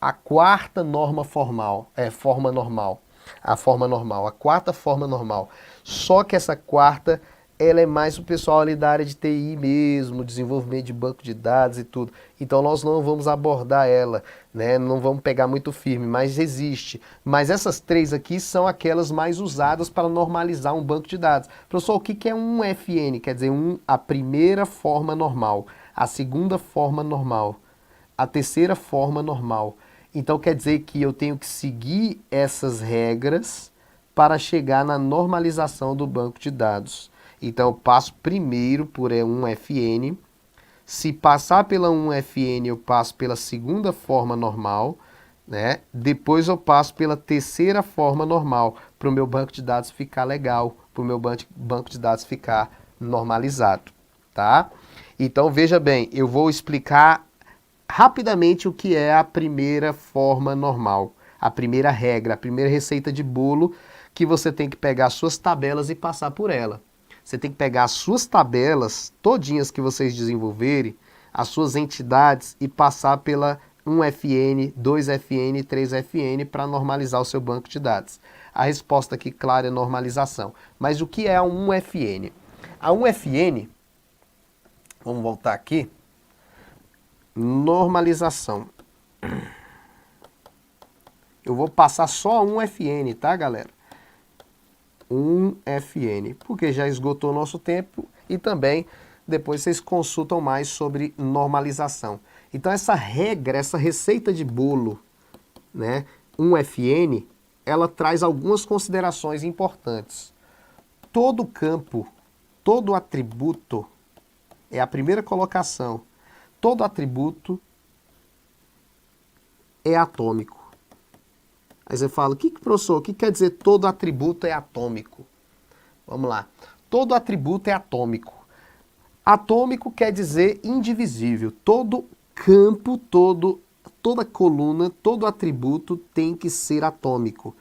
a quarta norma formal, forma normal, a quarta forma normal. Só que essa quarta, ela é mais o pessoal ali da área de TI mesmo, desenvolvimento de banco de dados e tudo. Então nós não vamos abordar ela, né? Não vamos pegar muito firme, mas existe. Mas essas três aqui são aquelas mais usadas para normalizar um banco de dados. Professor, o que é um FN? Quer dizer, a primeira forma normal, a segunda forma normal, a terceira forma normal. Então quer dizer que eu tenho que seguir essas regras para chegar na normalização do banco de dados. Então eu passo primeiro por 1FN, se passar pela 1FN eu passo pela segunda forma normal, né? Depois eu passo pela terceira forma normal, para o meu banco de dados ficar legal, para o meu banco de dados ficar normalizado, tá? Então veja bem, eu vou explicar rapidamente o que é a primeira forma normal, a primeira regra, a primeira receita de bolo que você tem que pegar as suas tabelas e passar por ela. Você tem que pegar as suas tabelas, todinhas que vocês desenvolverem, as suas entidades e passar pela 1FN, 2FN, 3FN para normalizar o seu banco de dados. A resposta aqui, clara, é normalização. Mas o que é a 1FN? A 1FN, vamos voltar aqui, normalização. Eu vou passar só 1FN, tá, galera? 1FN, porque já esgotou o nosso tempo e também depois vocês consultam mais sobre normalização. Então essa regra, essa receita de bolo, né, 1FN, ela traz algumas considerações importantes. Todo campo, todo atributo, é a primeira colocação, todo atributo é atômico. Aí você fala, professor, o que quer dizer todo atributo é atômico? Vamos lá. Todo atributo é atômico. Atômico quer dizer indivisível. Todo campo, toda coluna, todo atributo tem que ser atômico.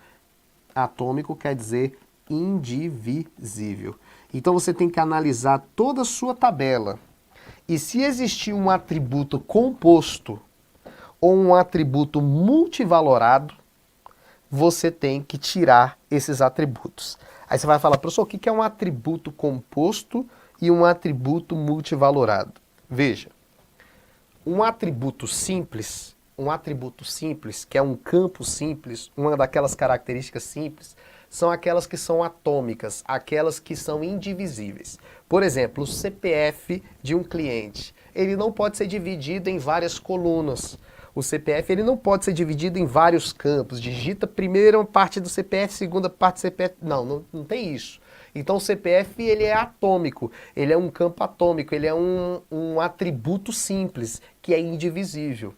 Atômico quer dizer indivisível. Então você tem que analisar toda a sua tabela. E se existir um atributo composto ou um atributo multivalorado, você tem que tirar esses atributos. Aí você vai falar, professor, o que é um atributo composto e um atributo multivalorado? Veja, um atributo simples, que é um campo simples, uma daquelas características simples, são aquelas que são atômicas, aquelas que são indivisíveis. Por exemplo, o CPF de um cliente, ele não pode ser dividido em várias colunas. O CPF ele não pode ser dividido em vários campos. Digita primeira parte do CPF, segunda parte do CPF. Não tem isso. Então o CPF ele é atômico, ele é um campo atômico, ele é um atributo simples, que é indivisível.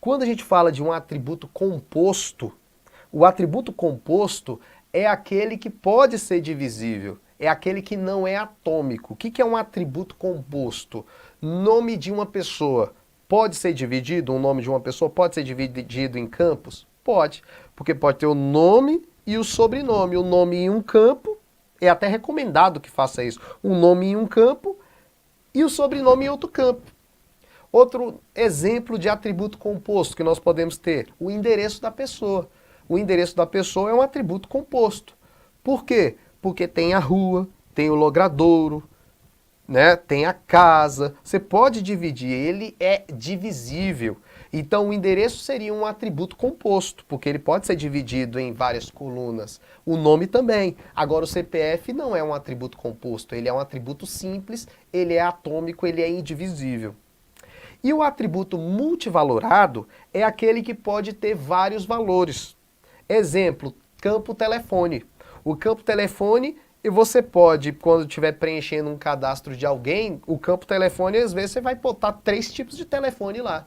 Quando a gente fala de um atributo composto, o atributo composto é aquele que pode ser divisível, é aquele que não é atômico. O que é um atributo composto? Nome de uma pessoa. Pode ser dividido, um nome de uma pessoa pode ser dividido em campos? Pode, porque pode ter o nome e o sobrenome. O nome em um campo, é até recomendado que faça isso. O nome em um campo e o sobrenome em outro campo. Outro exemplo de atributo composto que nós podemos ter, o endereço da pessoa. O endereço da pessoa é um atributo composto. Por quê? Porque tem a rua, tem o logradouro, né? Tem a casa, você pode dividir, ele é divisível. Então o endereço seria um atributo composto, porque ele pode ser dividido em várias colunas. O nome também. Agora o CPF não é um atributo composto, ele é um atributo simples, ele é atômico, ele é indivisível. E o atributo multivalorado é aquele que pode ter vários valores. Exemplo, campo telefone. O campo telefone, e você pode, quando estiver preenchendo um cadastro de alguém, o campo telefone, às vezes você vai botar 3 tipos de telefone lá.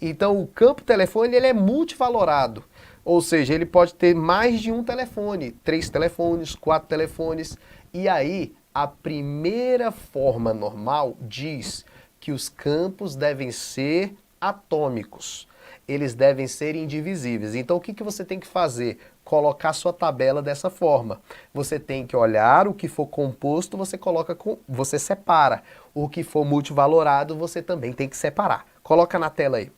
Então o campo telefone ele é multivalorado, ou seja, ele pode ter mais de um telefone, 3 telefones, 4 telefones, e aí a primeira forma normal diz que os campos devem ser atômicos, eles devem ser indivisíveis. Então o que você tem que fazer? Colocar sua tabela dessa forma. Você tem que olhar o que for composto, você separa. O que for multivalorado, você também tem que separar. Coloca na tela aí.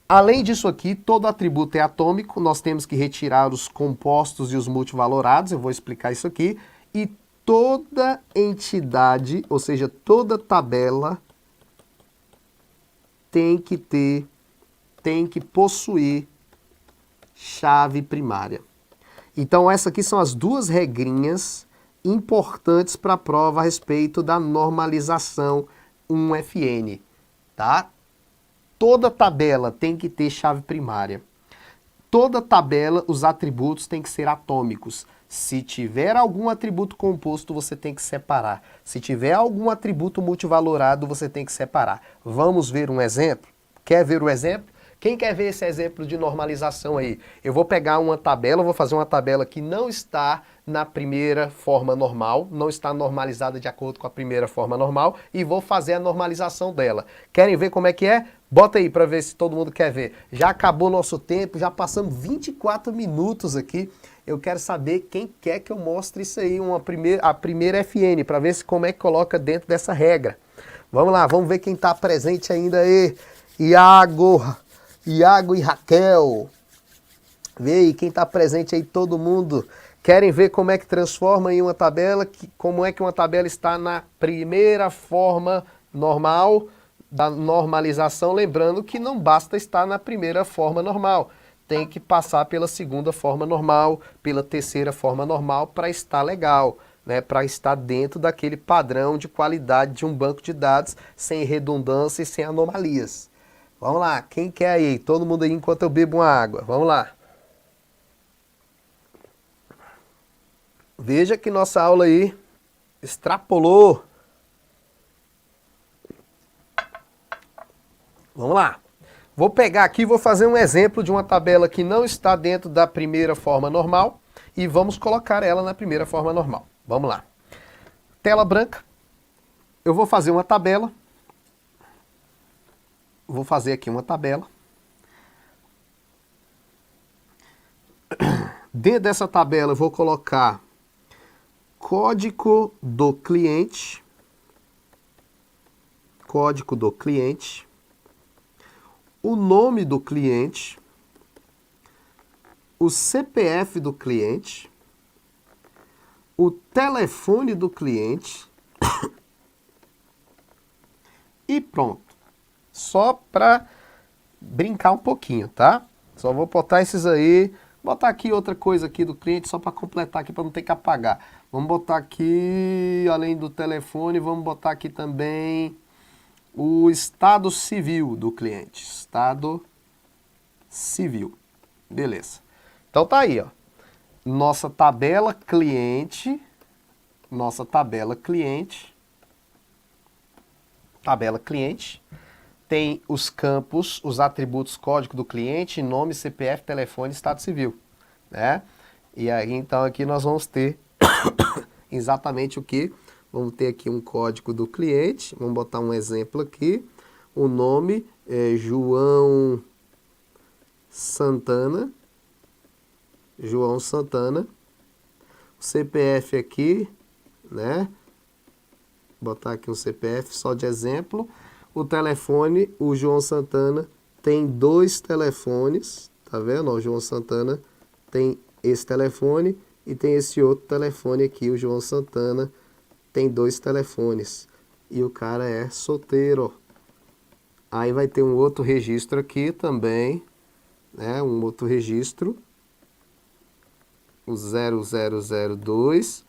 Além disso aqui, todo atributo é atômico, nós temos que retirar os compostos e os multivalorados, eu vou explicar isso aqui, e toda entidade, ou seja, toda tabela tem que possuir chave primária. Então essas aqui são as 2 regrinhas importantes para a prova a respeito da normalização 1FN, tá? Toda tabela tem que ter chave primária. Toda tabela, os atributos têm que ser atômicos. Se tiver algum atributo composto, você tem que separar. Se tiver algum atributo multivalorado, você tem que separar. Vamos ver um exemplo? Quer ver o exemplo? Quem quer ver esse exemplo de normalização aí? Eu vou pegar uma tabela, vou fazer uma tabela que não está na primeira forma normal, não está normalizada de acordo com a primeira forma normal, e vou fazer a normalização dela. Querem ver como é que é? Bota aí para ver se todo mundo quer ver. Já acabou nosso tempo, já passamos 24 minutos aqui. Eu quero saber quem quer que eu mostre isso aí, a primeira FN, para ver como é que coloca dentro dessa regra. Vamos lá, vamos ver quem está presente ainda aí. Iago e Raquel. Vê aí quem está presente aí, todo mundo. Querem ver como é que transforma em uma tabela, como é que uma tabela está na primeira forma normal da normalização, lembrando que não basta estar na primeira forma normal, tem que passar pela segunda forma normal, pela terceira forma normal para estar legal, né? Para estar dentro daquele padrão de qualidade de um banco de dados, sem redundância e sem anomalias. Vamos lá, quem quer aí? Todo mundo aí enquanto eu bebo uma água. Vamos lá. Veja que nossa aula aí extrapolou. Vamos lá. Vou pegar aqui e vou fazer um exemplo de uma tabela que não está dentro da primeira forma normal e vamos colocar ela na primeira forma normal. Vamos lá. Tela branca. Eu vou fazer uma tabela. Vou fazer aqui uma tabela. Dentro dessa tabela eu vou colocar código do cliente, o nome do cliente, o CPF do cliente, o telefone do cliente e pronto. Só para brincar um pouquinho, tá? Só vou botar esses aí. Botar aqui outra coisa aqui do cliente só para completar aqui para não ter que apagar. Vamos botar aqui, além do telefone, vamos botar aqui também o estado civil do cliente. Estado civil. Beleza. Então tá aí, ó. Nossa tabela cliente. Tabela cliente. Tem os campos, os atributos código do cliente, nome, CPF, telefone, estado civil, né? E aí, então, aqui nós vamos ter exatamente o que? Vamos ter aqui um código do cliente, vamos botar um exemplo aqui. O nome é João Santana. O CPF aqui, né? Botar aqui um CPF só de exemplo. O telefone, o João Santana tem 2 telefones, tá vendo? O João Santana tem esse telefone e tem esse outro telefone aqui, o João Santana tem 2 telefones e o cara é solteiro. Aí vai ter um outro registro aqui também, né? Um outro registro, o 0002,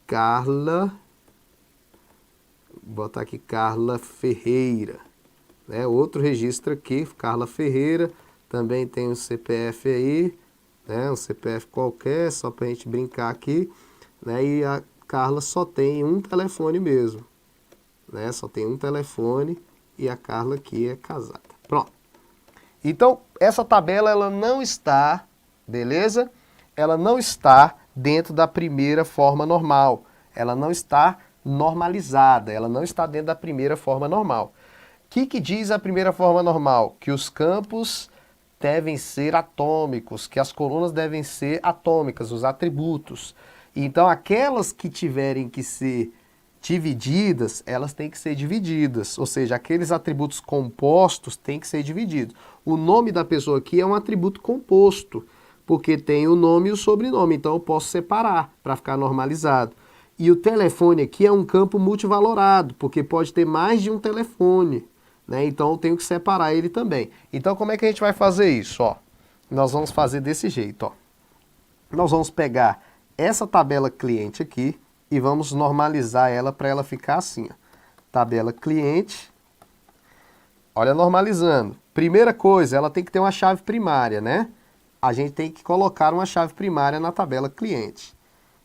Carla, vou botar aqui Carla Ferreira, né? Outro registro aqui, Carla Ferreira, também tem um CPF aí, né? Um CPF qualquer, só pra gente brincar aqui, né? E a Carla só tem um telefone mesmo, né? Só tem um telefone e a Carla aqui é casada. Pronto. Então, essa tabela ela não está, beleza? Ela não está dentro da primeira forma normal. Ela não está normalizada, ela não está dentro da primeira forma normal. O que diz a primeira forma normal? Que os campos devem ser atômicos, que as colunas devem ser atômicas, os atributos. Então, aquelas que tiverem que ser divididas, elas têm que ser divididas, ou seja, aqueles atributos compostos têm que ser divididos. O nome da pessoa aqui é um atributo composto, porque tem o nome e o sobrenome, então eu posso separar para ficar normalizado. E o telefone aqui é um campo multivalorado, porque pode ter mais de um telefone, né? Então eu tenho que separar ele também. Então como é que a gente vai fazer isso? Ó, nós vamos fazer desse jeito, ó. Nós vamos pegar essa tabela cliente aqui e vamos normalizar ela para ela ficar assim, ó. Tabela cliente, olha normalizando. Primeira coisa, ela tem que ter uma chave primária, né? A gente tem que colocar uma chave primária na tabela cliente.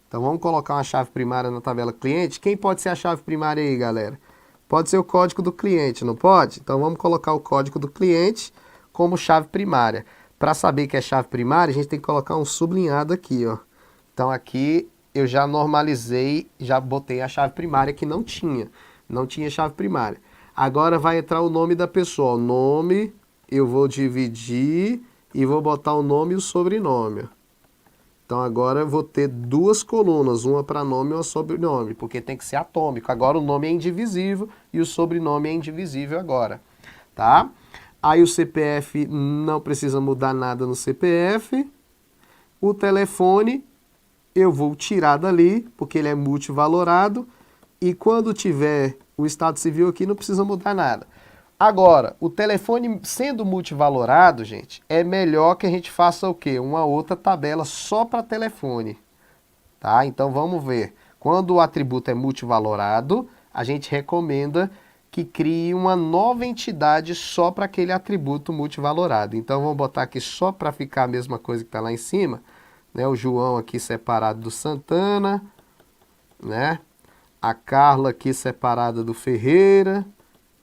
Então vamos colocar uma chave primária na tabela cliente. Quem pode ser a chave primária aí, galera? Pode ser o código do cliente, não pode? Então vamos colocar o código do cliente como chave primária. Para saber que é chave primária, a gente tem que colocar um sublinhado aqui, ó. Então aqui eu já normalizei, já botei a chave primária que não tinha chave primária. Agora vai entrar o nome da pessoa. O nome eu vou dividir e vou botar o nome e o sobrenome. Então agora eu vou ter 2 colunas, uma para nome e uma sobrenome, porque tem que ser atômico. Agora o nome é indivisível e o sobrenome é indivisível agora, tá? Aí o CPF não precisa mudar nada no CPF. O telefone eu vou tirar dali, porque ele é multivalorado. E quando tiver o estado civil aqui, não precisa mudar nada. Agora, o telefone sendo multivalorado, gente, é melhor que a gente faça o quê? Uma outra tabela só para telefone. Tá? Então vamos ver. Quando o atributo é multivalorado, a gente recomenda que crie uma nova entidade só para aquele atributo multivalorado. Então vamos botar aqui só para ficar a mesma coisa que está lá em cima, né? O João aqui separado do Santana, né? A Carla aqui separada do Ferreira,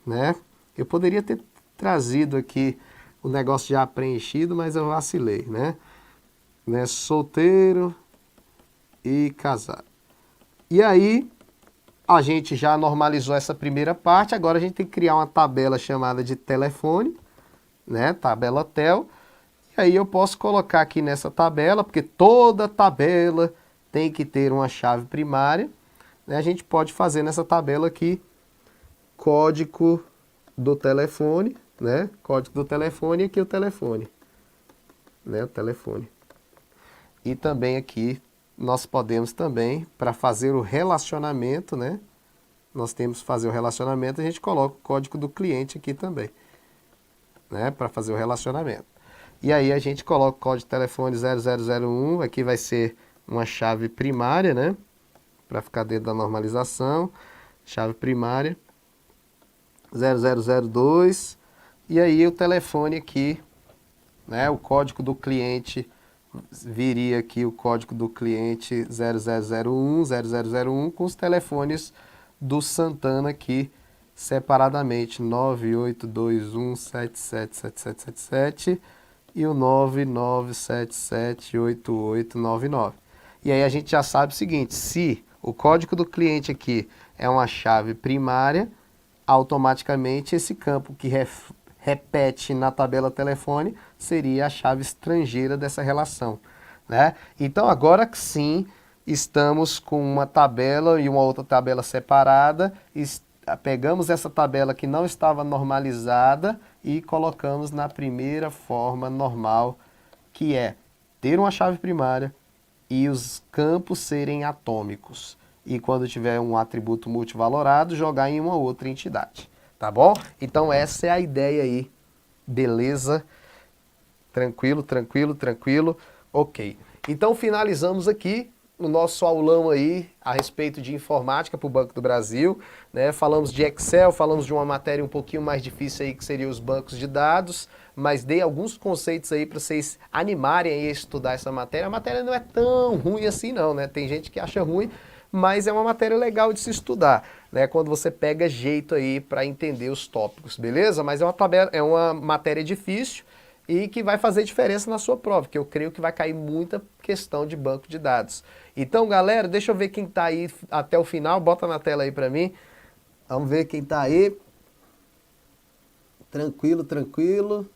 né? Eu poderia ter trazido aqui o negócio já preenchido, mas eu vacilei, né? Solteiro e casado. E aí, a gente já normalizou essa primeira parte, agora a gente tem que criar uma tabela chamada de telefone, né? Tabela tel. E aí eu posso colocar aqui nessa tabela, porque toda tabela tem que ter uma chave primária, né? A gente pode fazer nessa tabela aqui código do telefone, né? Código do telefone e aqui o telefone, né? O telefone. E também aqui nós podemos também, para fazer o relacionamento, né? Nós temos que fazer o relacionamento, a gente coloca o código do cliente aqui também, né? Para fazer o relacionamento. E aí a gente coloca o código de telefone 0001, aqui vai ser uma chave primária, né? Para ficar dentro da normalização, chave primária. 0002, e aí o telefone aqui, né, o código do cliente, viria aqui o código do cliente 0001, com os telefones do Santana aqui, separadamente, 9821777777 e o 99778899. E aí a gente já sabe o seguinte, se o código do cliente aqui é uma chave primária, automaticamente esse campo que repete na tabela telefone seria a chave estrangeira dessa relação, né? Então agora sim estamos com uma tabela e uma outra tabela separada, pegamos essa tabela que não estava normalizada e colocamos na primeira forma normal, que é ter uma chave primária e os campos serem atômicos. e quando tiver um atributo multivalorado, jogar em uma outra entidade, tá bom? Então essa é a ideia aí, beleza? Tranquilo, tranquilo, tranquilo, ok. Então finalizamos aqui o nosso aulão aí a respeito de informática para o Banco do Brasil, né? Falamos de Excel, falamos de uma matéria um pouquinho mais difícil aí que seria os bancos de dados, mas dei alguns conceitos aí para vocês animarem aí a estudar essa matéria. A matéria não é tão ruim assim não, né? Tem gente que acha ruim, mas é uma matéria legal de se estudar, né? Quando você pega jeito aí para entender os tópicos, beleza? Mas é uma matéria difícil e que vai fazer diferença na sua prova, que eu creio que vai cair muita questão de banco de dados. Então, galera, deixa eu ver quem está aí até o final, bota na tela aí para mim. Vamos ver quem está aí. Tranquilo, tranquilo.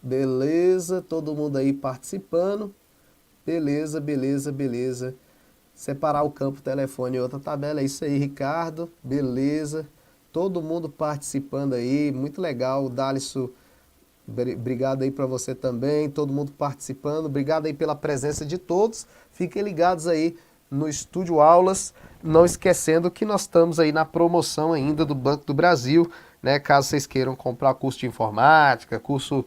Beleza, todo mundo aí participando. Beleza, beleza, beleza. Separar o campo telefone em outra tabela, é isso aí, Ricardo. Beleza. Todo mundo participando aí, muito legal. O Dalisson, obrigado aí para você também, todo mundo participando. Obrigado aí pela presença de todos. Fiquem ligados aí no Estúdio Aulas, não esquecendo que nós estamos aí na promoção ainda do Banco do Brasil, né? Caso vocês queiram comprar curso de informática, curso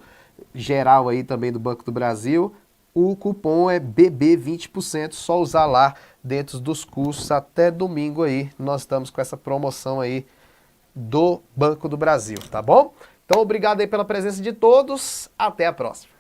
geral aí também do Banco do Brasil, o cupom é BB20%, só usar lá dentro dos cursos até domingo aí. Nós estamos com essa promoção aí do Banco do Brasil, tá bom? Então, obrigado aí pela presença de todos, até a próxima.